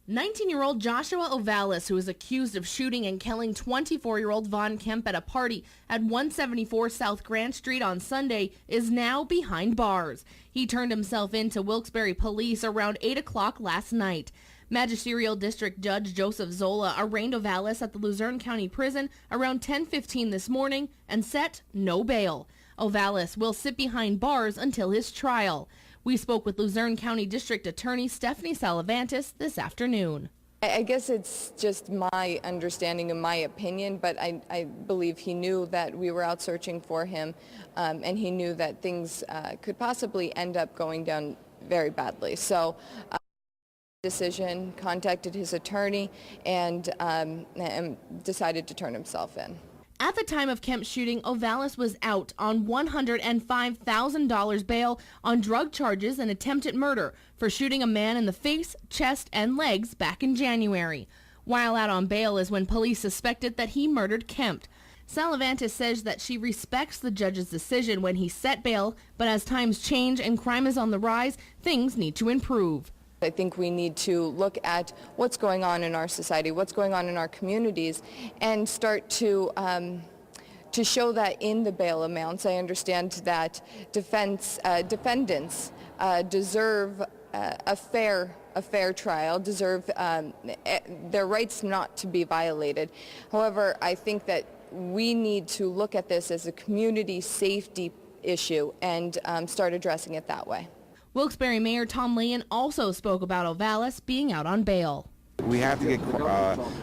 19-year-old Joshua Ovalis, who is accused of shooting and killing 24-year-old Vaughn Kemp at a party at 174 South Grant Street on Sunday, is now behind bars. He turned himself in to Wilkes-Barre police around 8 o'clock last night. Magisterial District Judge Joseph Zola arraigned Ovalis at the Luzerne County Prison around 10:15 this morning and set no bail. Ovalis will sit behind bars until his trial. We spoke with Luzerne County District Attorney Stephanie Salavantis this afternoon. I guess it's just my understanding and my opinion, but I believe he knew that we were out searching for him, and he knew that things could possibly end up going down very badly. So. Decision, contacted his attorney, and decided to turn himself in. At the time of Kemp's shooting, Ovalis was out on $105,000 bail on drug charges and attempted murder for shooting a man in the face, chest, and legs back in January. While out on bail is when police suspected that he murdered Kemp. Salavantis says that she respects the judge's decision when he set bail, but as times change and crime is on the rise, things need to improve. I think we need to look at what's going on in our society, what's going on in our communities, and start to show that in the bail amounts. I understand that defendants deserve a fair trial, deserve their rights not to be violated. However, I think that we need to look at this as a community safety issue and start addressing it that way. Wilkes-Barre Mayor Tom Leyen also spoke about Ovalis being out on bail. We have to get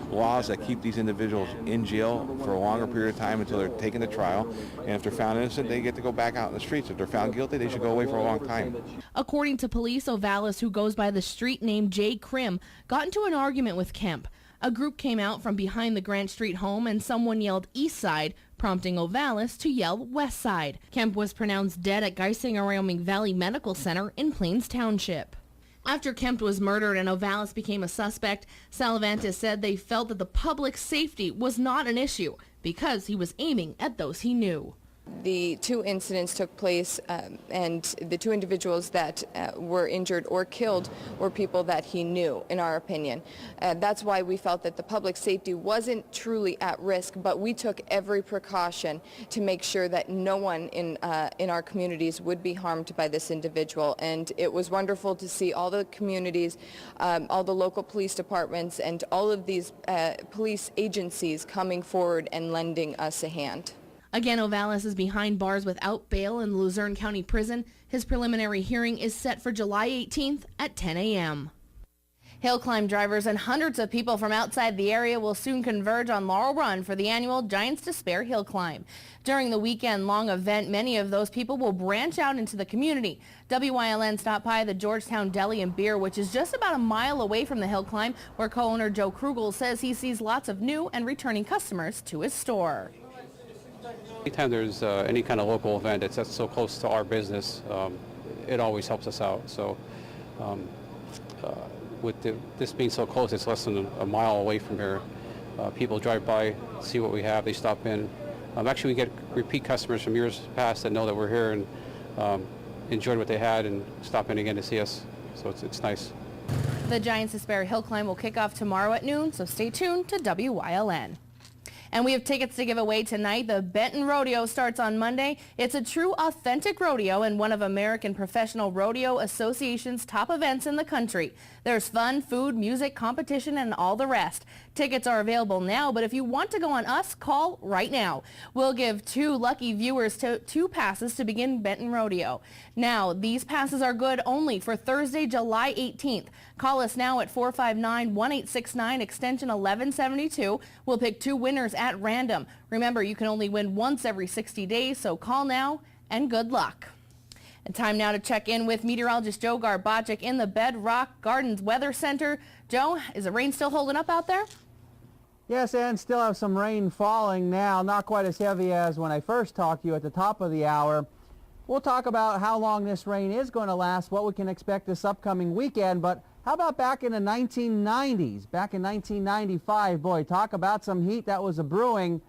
laws that keep these individuals in jail for a longer period of time until they're taken to trial. And if they're found innocent, they get to go back out in the streets. If they're found guilty, they should go away for a long time. According to police, Ovalis, who goes by the street name Jay Krim, got into an argument with Kemp. A group came out from behind the Grant Street home and someone yelled East Side, prompting Ovalis to yell West Side. Kemp was pronounced dead at Geisinger-Wyoming Valley Medical Center in Plains Township. After Kemp was murdered and Ovalis became a suspect, Salavantis said they felt that the public's safety was not an issue because he was aiming at those he knew. The two incidents took place, and the two individuals that were injured or killed were people that he knew, in our opinion. That's why we felt that the public safety wasn't truly at risk, but we took every precaution to make sure that no one in our communities would be harmed by this individual. And it was wonderful to see all the communities, all the local police departments, and all of these police agencies coming forward and lending us a hand. Again, Ovalis is behind bars without bail in the Luzerne County Prison. His preliminary hearing is set for July 18th at 10 a.m. Hill climb drivers and hundreds of people from outside the area will soon converge on Laurel Run for the annual Giants Despair Hill Climb. During the weekend-long event, many of those people will branch out into the community. WYLN stopped by the Georgetown Deli and Beer, which is just about a mile away from the hill climb, where co-owner Joe Krugel says he sees lots of new and returning customers to his store. Anytime there's any kind of local event that's so close to our business, it always helps us out. So with this being so close, it's less than a mile away from here. People drive by, see what we have, they stop in. Actually, we get repeat customers from years past that know that we're here and enjoyed what they had and stop in again to see us. So it's nice. The Giants Despair Hill Climb will kick off tomorrow at noon, so stay tuned to WYLN. And we have tickets to give away tonight. The Benton Rodeo starts on Monday. It's a true, authentic rodeo and one of American Professional Rodeo Association's top events in the country. There's fun, food, music, competition, and all the rest. Tickets are available now, but if you want to go on us, call right now. We'll give 2 lucky viewers 2 passes to begin Benton Rodeo. Now, these passes are good only for Thursday, July 18th. Call us now at 459-1869, extension 1172. We'll pick 2 winners at random. Remember, you can only win once every 60 days, so call now and good luck. And time now to check in with meteorologist Joe Garbacic in the Bedrock Gardens Weather Center. Joe, is the rain still holding up out there? Yes, and still have some rain falling now, not quite as heavy as when I first talked to you at the top of the hour. We'll talk about how long this rain is going to last, what we can expect this upcoming weekend, but how about back in the 1990s? Back in 1995, boy, talk about some heat that was brewing.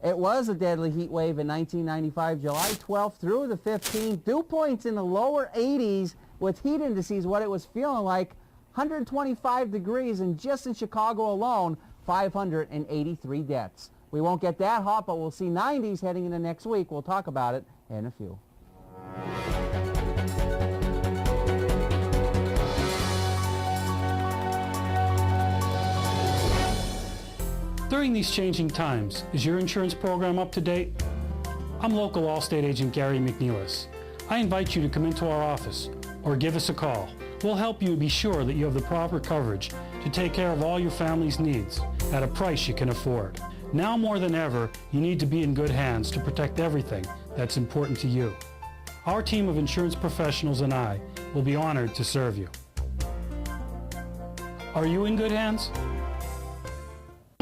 It was a deadly heat wave in 1995, July 12th through the 15th. Dew points in the lower 80s with heat indices, what it was feeling like, 125 degrees, and just in Chicago alone, 583 deaths. We won't get that hot, but we'll see 90s heading into next week. We'll talk about it in a few. During these changing times, is your insurance program up to date? I'm local Allstate agent Gary McNeilis. I invite you to come into our office or give us a call. We'll help you be sure that you have the proper coverage to take care of all your family's needs at a price you can afford. Now more than ever, you need to be in good hands to protect everything that's important to you. Our team of insurance professionals and I will be honored to serve you. Are you in good hands?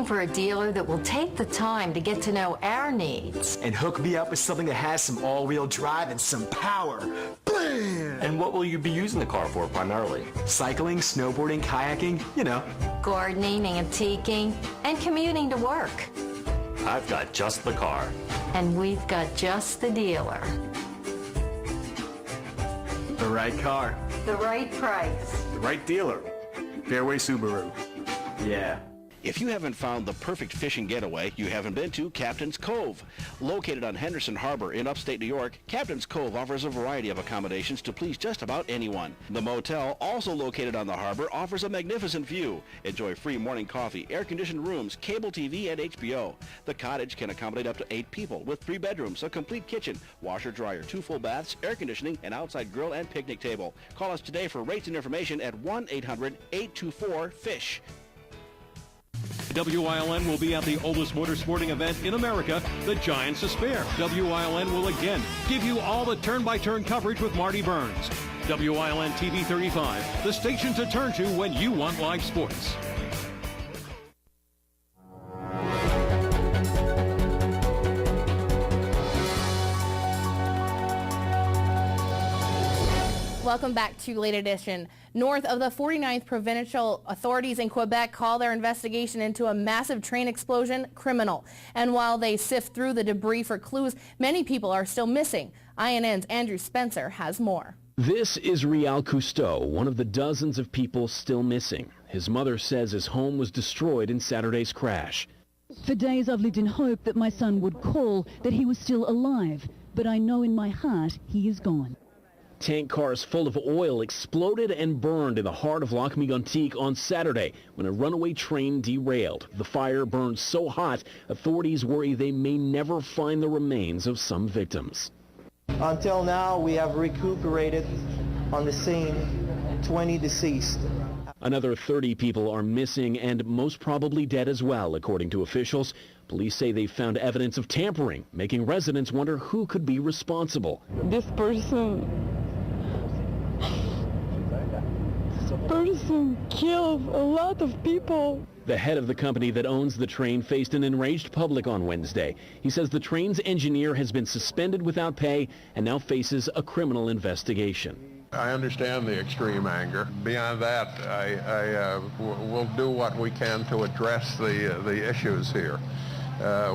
For a dealer that will take the time to get to know our needs. And hook me up with something that has some all-wheel drive and some power. Bam! And what will you be using the car for primarily? Cycling, snowboarding, kayaking, you know. Gardening, antiquing, and commuting to work. I've got just the car. And we've got just the dealer. The right car. The right price. The right dealer. Fairway Subaru. Yeah. If you haven't found the perfect fishing getaway, you haven't been to Captain's Cove. Located on Henderson Harbor in upstate New York, Captain's Cove offers a variety of accommodations to please just about anyone. The motel, also located on the harbor, offers a magnificent view. Enjoy free morning coffee, air-conditioned rooms, cable TV, and HBO. The cottage can accommodate up to 8 people with 3 bedrooms, a complete kitchen, washer-dryer, 2 full baths, air conditioning, an outside grill, and picnic table. Call us today for rates and information at 1-800-824-FISH. WILN will be at the oldest motorsporting event in America, the Giants of Spare. WILN will again give you all the turn-by-turn coverage with Marty Burns. WILN TV 35, the station to turn to when you want live sports. Welcome back to Late Edition. North of the 49th Provincial, authorities in Quebec call their investigation into a massive train explosion criminal. And while they sift through the debris for clues, many people are still missing. INN's Andrew Spencer has more. This is Rial Cousteau, one of the dozens of people still missing. His mother says his home was destroyed in Saturday's crash. For days I've lived in hope that my son would call, that he was still alive. But I know in my heart he is gone. Tank cars full of oil exploded and burned in the heart of Lac-Mégantic on Saturday when a runaway train derailed. The fire burned so hot, authorities worry they may never find the remains of some victims. Until now, we have recuperated on the scene 20 deceased. Another 30 people are missing and most probably dead as well, according to officials. Police say they found evidence of tampering, making residents wonder who could be responsible. This person killed a lot of people. The head of the company that owns the train faced an enraged public on Wednesday. He says the train's engineer has been suspended without pay and now faces a criminal investigation. I understand the extreme anger. Beyond that, we'll do what we can to address the issues here.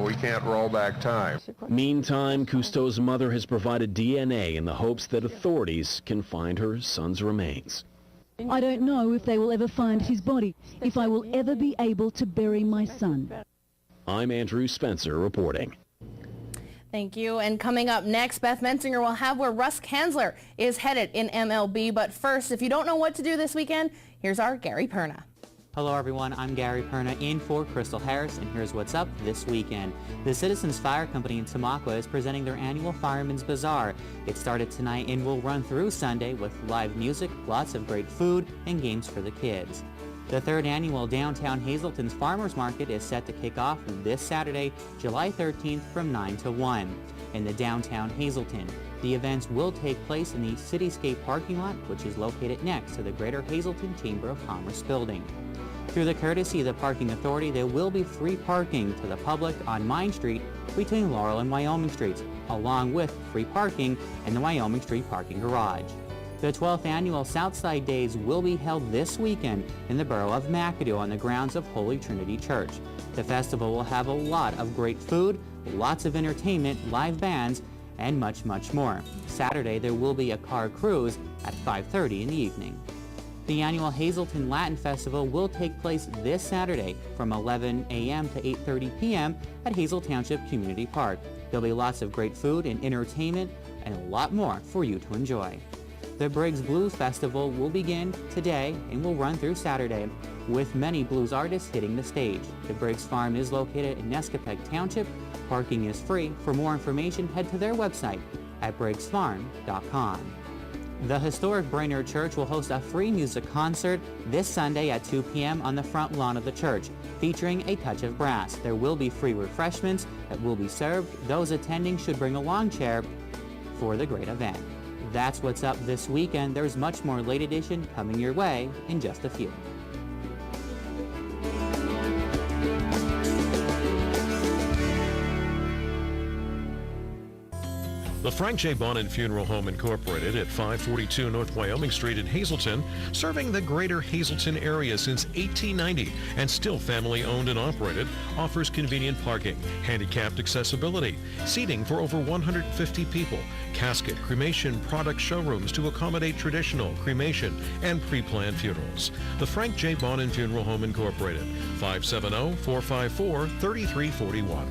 We can't roll back time. Meantime, Cousteau's mother has provided DNA in the hopes that authorities can find her son's remains. I don't know if they will ever find his body, if I will ever be able to bury my son. I'm Andrew Spencer reporting. Thank you. And coming up next, Beth Mensinger will have where Russ Kanzler is headed in MLB. But first, if you don't know what to do this weekend, here's our Gary Perna. Hello everyone, I'm Gary Perna in for Crystal Harris, and here's what's up this weekend. The Citizens Fire Company in Tamaqua is presenting their annual Fireman's Bazaar. It started tonight and will run through Sunday with live music, lots of great food, and games for the kids. The third annual Downtown Hazleton's Farmers Market is set to kick off this Saturday, July 13th from 9 to 1 in the downtown Hazleton. The events will take place in the Cityscape parking lot, which is located next to the Greater Hazleton Chamber of Commerce building. Through the courtesy of the Parking Authority, there will be free parking to the public on Mine Street between Laurel and Wyoming Streets, along with free parking in the Wyoming Street parking garage. The 12th annual Southside Days will be held this weekend in the borough of McAdoo on the grounds of Holy Trinity Church. The festival will have a lot of great food, lots of entertainment, live bands, and much, much more. Saturday, there will be a car cruise at 5:30 in the evening. The annual Hazleton Latin Festival will take place this Saturday from 11 a.m. to 8:30 p.m. at Hazel Township Community Park. There'll be lots of great food and entertainment and a lot more for you to enjoy. The Briggs Blues Festival will begin today and will run through Saturday, with many blues artists hitting the stage. The Briggs Farm is located in Nescapeg Township. Parking is free. For more information, head to their website at briggsfarm.com. The historic Brainerd Church will host a free music concert this Sunday at 2 p.m. on the front lawn of the church, featuring a touch of brass. There will be free refreshments that will be served. Those attending should bring a lawn chair for the great event. That's what's up this weekend. There's much more Late Edition coming your way in just a few. The Frank J. Bonin Funeral Home Incorporated at 542 North Wyoming Street in Hazleton, serving the greater Hazleton area since 1890 and still family owned and operated, offers convenient parking, handicapped accessibility, seating for over 150 people, casket, cremation product showrooms to accommodate traditional, cremation, and pre-planned funerals. The Frank J. Bonin Funeral Home Incorporated, 570-454-3341.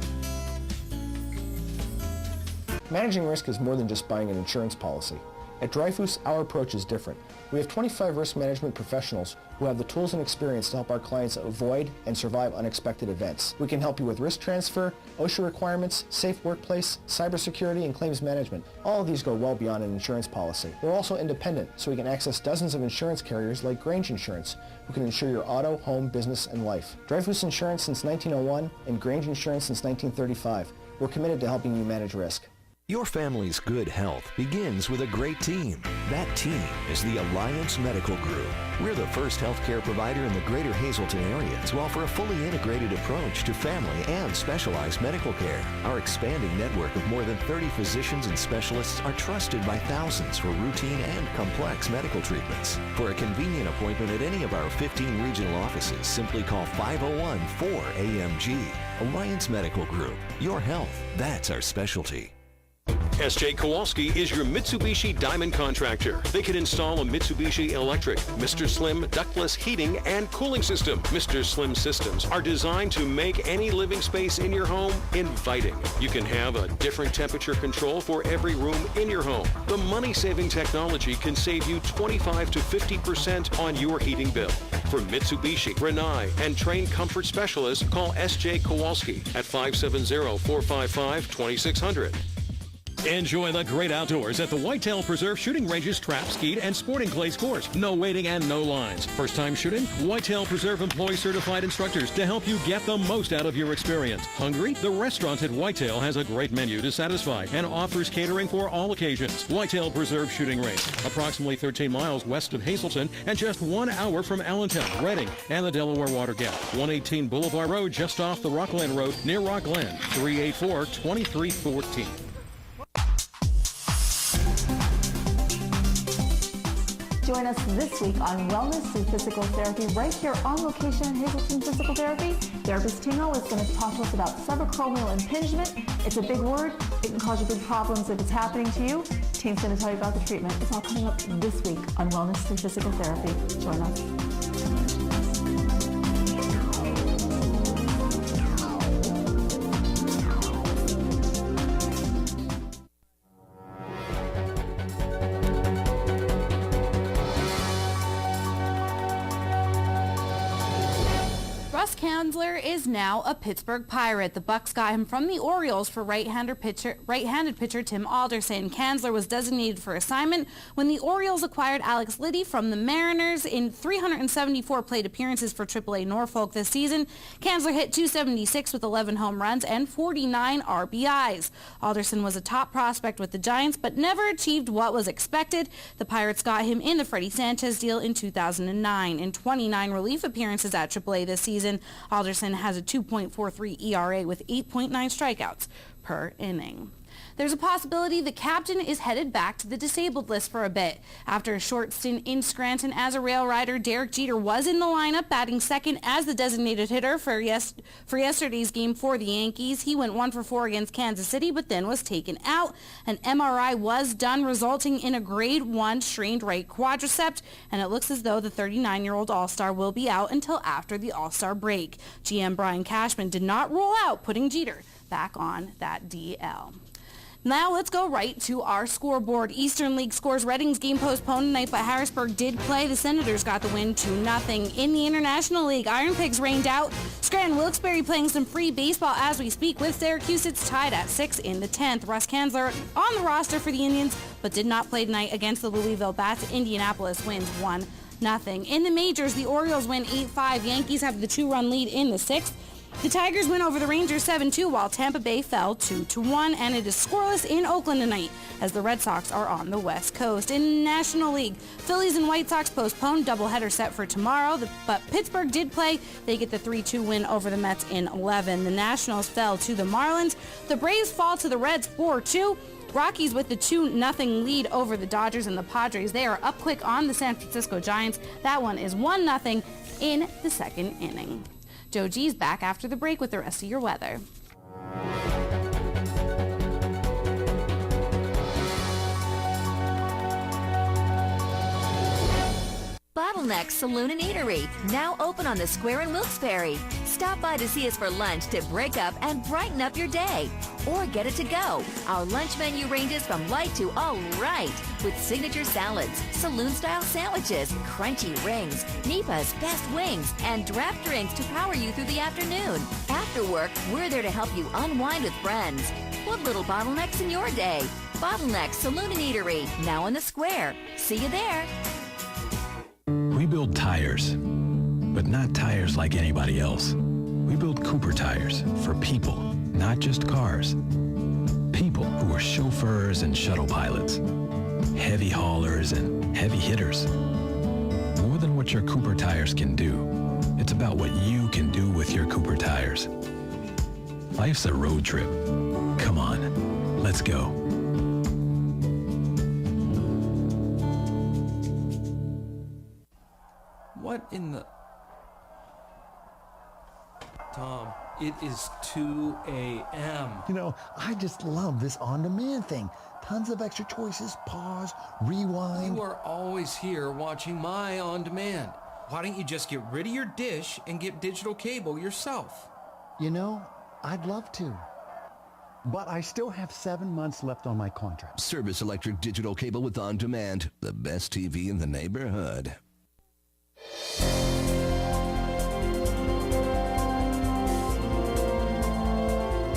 Managing risk is more than just buying an insurance policy. At Dreyfus, our approach is different. We have 25 risk management professionals who have the tools and experience to help our clients avoid and survive unexpected events. We can help you with risk transfer, OSHA requirements, safe workplace, cybersecurity, and claims management. All of these go well beyond an insurance policy. We're also independent, so we can access dozens of insurance carriers like Grange Insurance, who can insure your auto, home, business, and life. Dreyfus Insurance since 1901 and Grange Insurance since 1935. We're committed to helping you manage risk. Your family's good health begins with a great team. That team is the Alliance Medical Group. We're the first healthcare provider in the greater Hazleton area to offer a fully integrated approach to family and specialized medical care. Our expanding network of more than 30 physicians and specialists are trusted by thousands for routine and complex medical treatments. For a convenient appointment at any of our 15 regional offices, simply call 501-4AMG. Alliance Medical Group. Your health, that's our specialty. S.J. Kowalski is your Mitsubishi Diamond contractor. They can install a Mitsubishi Electric, Mr. Slim ductless heating and cooling system. Mr. Slim systems are designed to make any living space in your home inviting. You can have a different temperature control for every room in your home. The money-saving technology can save you 25 to 50% on your heating bill. For Mitsubishi, Rinnai, and trained comfort specialists, call S.J. Kowalski at 570-455-2600. Enjoy the great outdoors at the Whitetail Preserve Shooting Range's Trap, Skeet, and Sporting Clays course. No waiting and no lines. First time shooting? Whitetail Preserve employs certified instructors to help you get the most out of your experience. Hungry? The restaurant at Whitetail has a great menu to satisfy and offers catering for all occasions. Whitetail Preserve Shooting Range, approximately 13 miles west of Hazleton and just 1 hour from Allentown, Reading, and the Delaware Water Gap. 118 Boulevard Road, just off the Rockland Road near Rockland. 384-2314. Join us this week on Wellness Through Physical Therapy right here on location in Hazleton Physical Therapy. Therapist Tino is going to talk to us about subacromial impingement. It's a big word. It can cause you big problems if it's happening to you. Tino's going to tell you about the treatment. It's all coming up this week on Wellness Through Physical Therapy. Join us. Russ Kanzler is now a Pittsburgh Pirate. The Bucks got him from the Orioles for right-handed pitcher Tim Alderson. Kanzler was designated for assignment when the Orioles acquired Alex Liddy from the Mariners. In 374 plate appearances for AAA Norfolk this season, Kanzler hit .276 with 11 home runs and 49 RBIs. Alderson was a top prospect with the Giants, but never achieved what was expected. The Pirates got him in the Freddie Sanchez deal in 2009. In 29 relief appearances at AAA this season, Alderson has a 2.43 ERA with 8.9 strikeouts per inning. There's a possibility the captain is headed back to the disabled list for a bit. After a short stint in Scranton as a rail rider, Derek Jeter was in the lineup, batting second as the designated hitter for yesterday's game for the Yankees. He went 1 for 4 against Kansas City, but then was taken out. An MRI was done, resulting in a grade 1 strained right quadricep, and it looks as though the 39-year-old All-Star will be out until after the All-Star break. GM Brian Cashman did not rule out putting Jeter back on that DL. Now let's go right to our scoreboard. Eastern League scores. Reading's game postponed tonight, but Harrisburg did play. The Senators got the win 2-0. In the International League, Iron Pigs rained out. Scranton Wilkes-Barre playing some free baseball as we speak with Syracuse. It's tied at 6 in the 10th. Russ Kanzler on the roster for the Indians, but did not play tonight against the Louisville Bats. Indianapolis wins 1-0. In the majors, the Orioles win 8-5. Yankees have the 2-run lead in the 6th. The Tigers win over the Rangers 7-2, while Tampa Bay fell 2-1, and it is scoreless in Oakland tonight as the Red Sox are on the West Coast. In National League, Phillies and White Sox postponed, doubleheader set for tomorrow, but Pittsburgh did play. They get the 3-2 win over the Mets in 11. The Nationals fell to the Marlins. The Braves fall to the Reds 4-2. Rockies with the 2-0 lead over the Dodgers, and the Padres, they are up quick on the San Francisco Giants. That one is 1-0 in the second inning. Joe G's back after the break with the rest of your weather. Bottleneck Saloon and Eatery, now open on the Square in Wilkes-Barre. Stop by to see us for lunch to break up and brighten up your day. Or get it to go. Our lunch menu ranges from light to all right, with signature salads, saloon-style sandwiches, crunchy rings, Nipa's best wings, and draft drinks to power you through the afternoon. After work, we're there to help you unwind with friends. Put little bottlenecks in your day. Bottleneck Saloon and Eatery, now on the Square. See you there. We build tires, but not tires like anybody else. We build Cooper tires for people, not just cars. People who are chauffeurs and shuttle pilots, heavy haulers and heavy hitters. More than what your Cooper tires can do, it's about what you can do with your Cooper tires. Life's a road trip. Come on, let's go. What in the... Tom, it is 2 a.m. You know, I just love this on-demand thing. Tons of extra choices, pause, rewind. You are always here watching my on-demand. Why don't you just get rid of your dish and get digital cable yourself? You know, I'd love to. But I still have 7 months left on my contract. Service Electric Digital Cable with on-demand. The best TV in the neighborhood.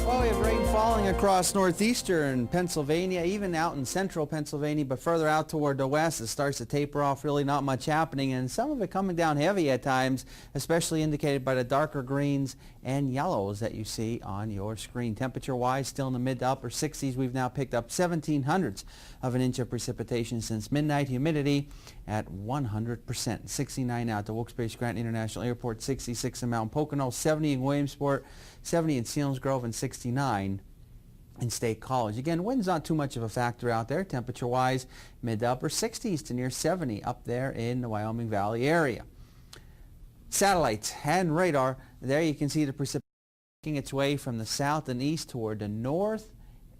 Well, we have rain falling across northeastern Pennsylvania, even out in central Pennsylvania, but further out toward the west, it starts to taper off. Really not much happening, and some of it coming down heavy at times, especially indicated by the darker greens and yellows that you see on your screen. Temperature-wise, still in the mid to upper 60s. We've now picked up 0.17 of an inch of precipitation since midnight. Humidity at 100%. 69 out to Wilkes-Barre Scranton International Airport, 66 in Mount Pocono, 70 in Williamsport, 70 in Selinsgrove, and 69 in State College. Again, wind's not too much of a factor out there. Temperature-wise, mid to upper 60s to near 70 up there in the Wyoming Valley area. Satellites and radar, there you can see the precipitation making its way from the south and east toward the north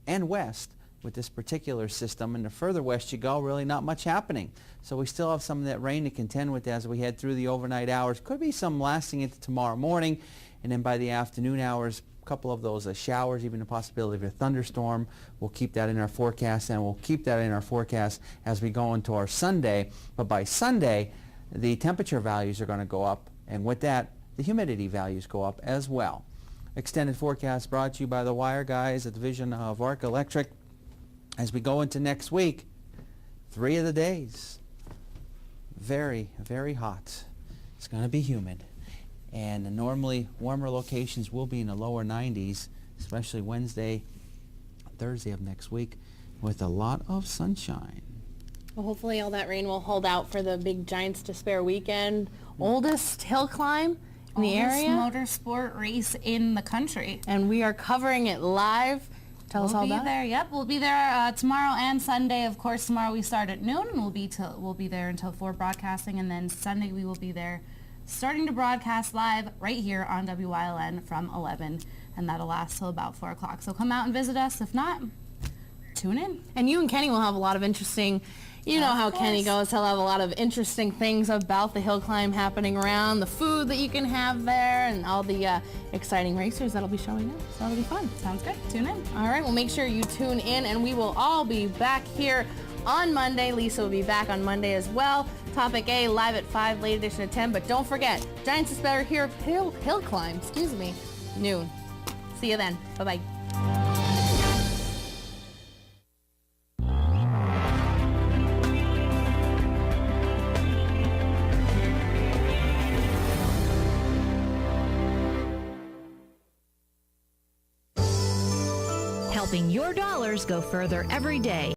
and west with this particular system. And the further west you go, really not much happening. So we still have some of that rain to contend with as we head through the overnight hours. Could be some lasting into tomorrow morning, and then by the afternoon hours, a couple of those showers, even the possibility of a thunderstorm. We'll keep that in our forecast, and we'll keep that in our forecast as we go into our Sunday. But by Sunday, the temperature values are going to go up, and with that, the humidity values go up as well. Extended forecast brought to you by the Wire guys, a division of Arc Electric. As we go into next week, 3 of the days, very, very hot. It's going to be humid. And normally warmer locations will be in the lower 90s, especially Wednesday, Thursday of next week, with a lot of sunshine. Well, hopefully all that rain will hold out for the big Giants to Spare weekend. Oldest hill climb in the area. Motorsport race in the country. And we are covering it live. Tell us all about it. We'll be there. Yep, we'll be there tomorrow and Sunday. Of course, tomorrow we start at noon, and we'll be there until 4 broadcasting, and then Sunday we will be there starting to broadcast live right here on WYLN from 11, and that'll last till about 4 o'clock. So come out and visit us. If not, tune in. And you and Kenny will have a lot of interesting, you know how Kenny goes, he'll have a lot of interesting things about the hill climb happening around, the food that you can have there, and all the exciting racers that'll be showing up. So that'll be fun. Sounds good. Tune in. All right, well, make sure you tune in, and we will all be back here on Monday. Lisa will be back on Monday as well. Topic A, live at 5, late edition at 10. But don't forget, Giants is Better here, hill climb, noon. See you then. Bye-bye. Helping your dollars go further every day.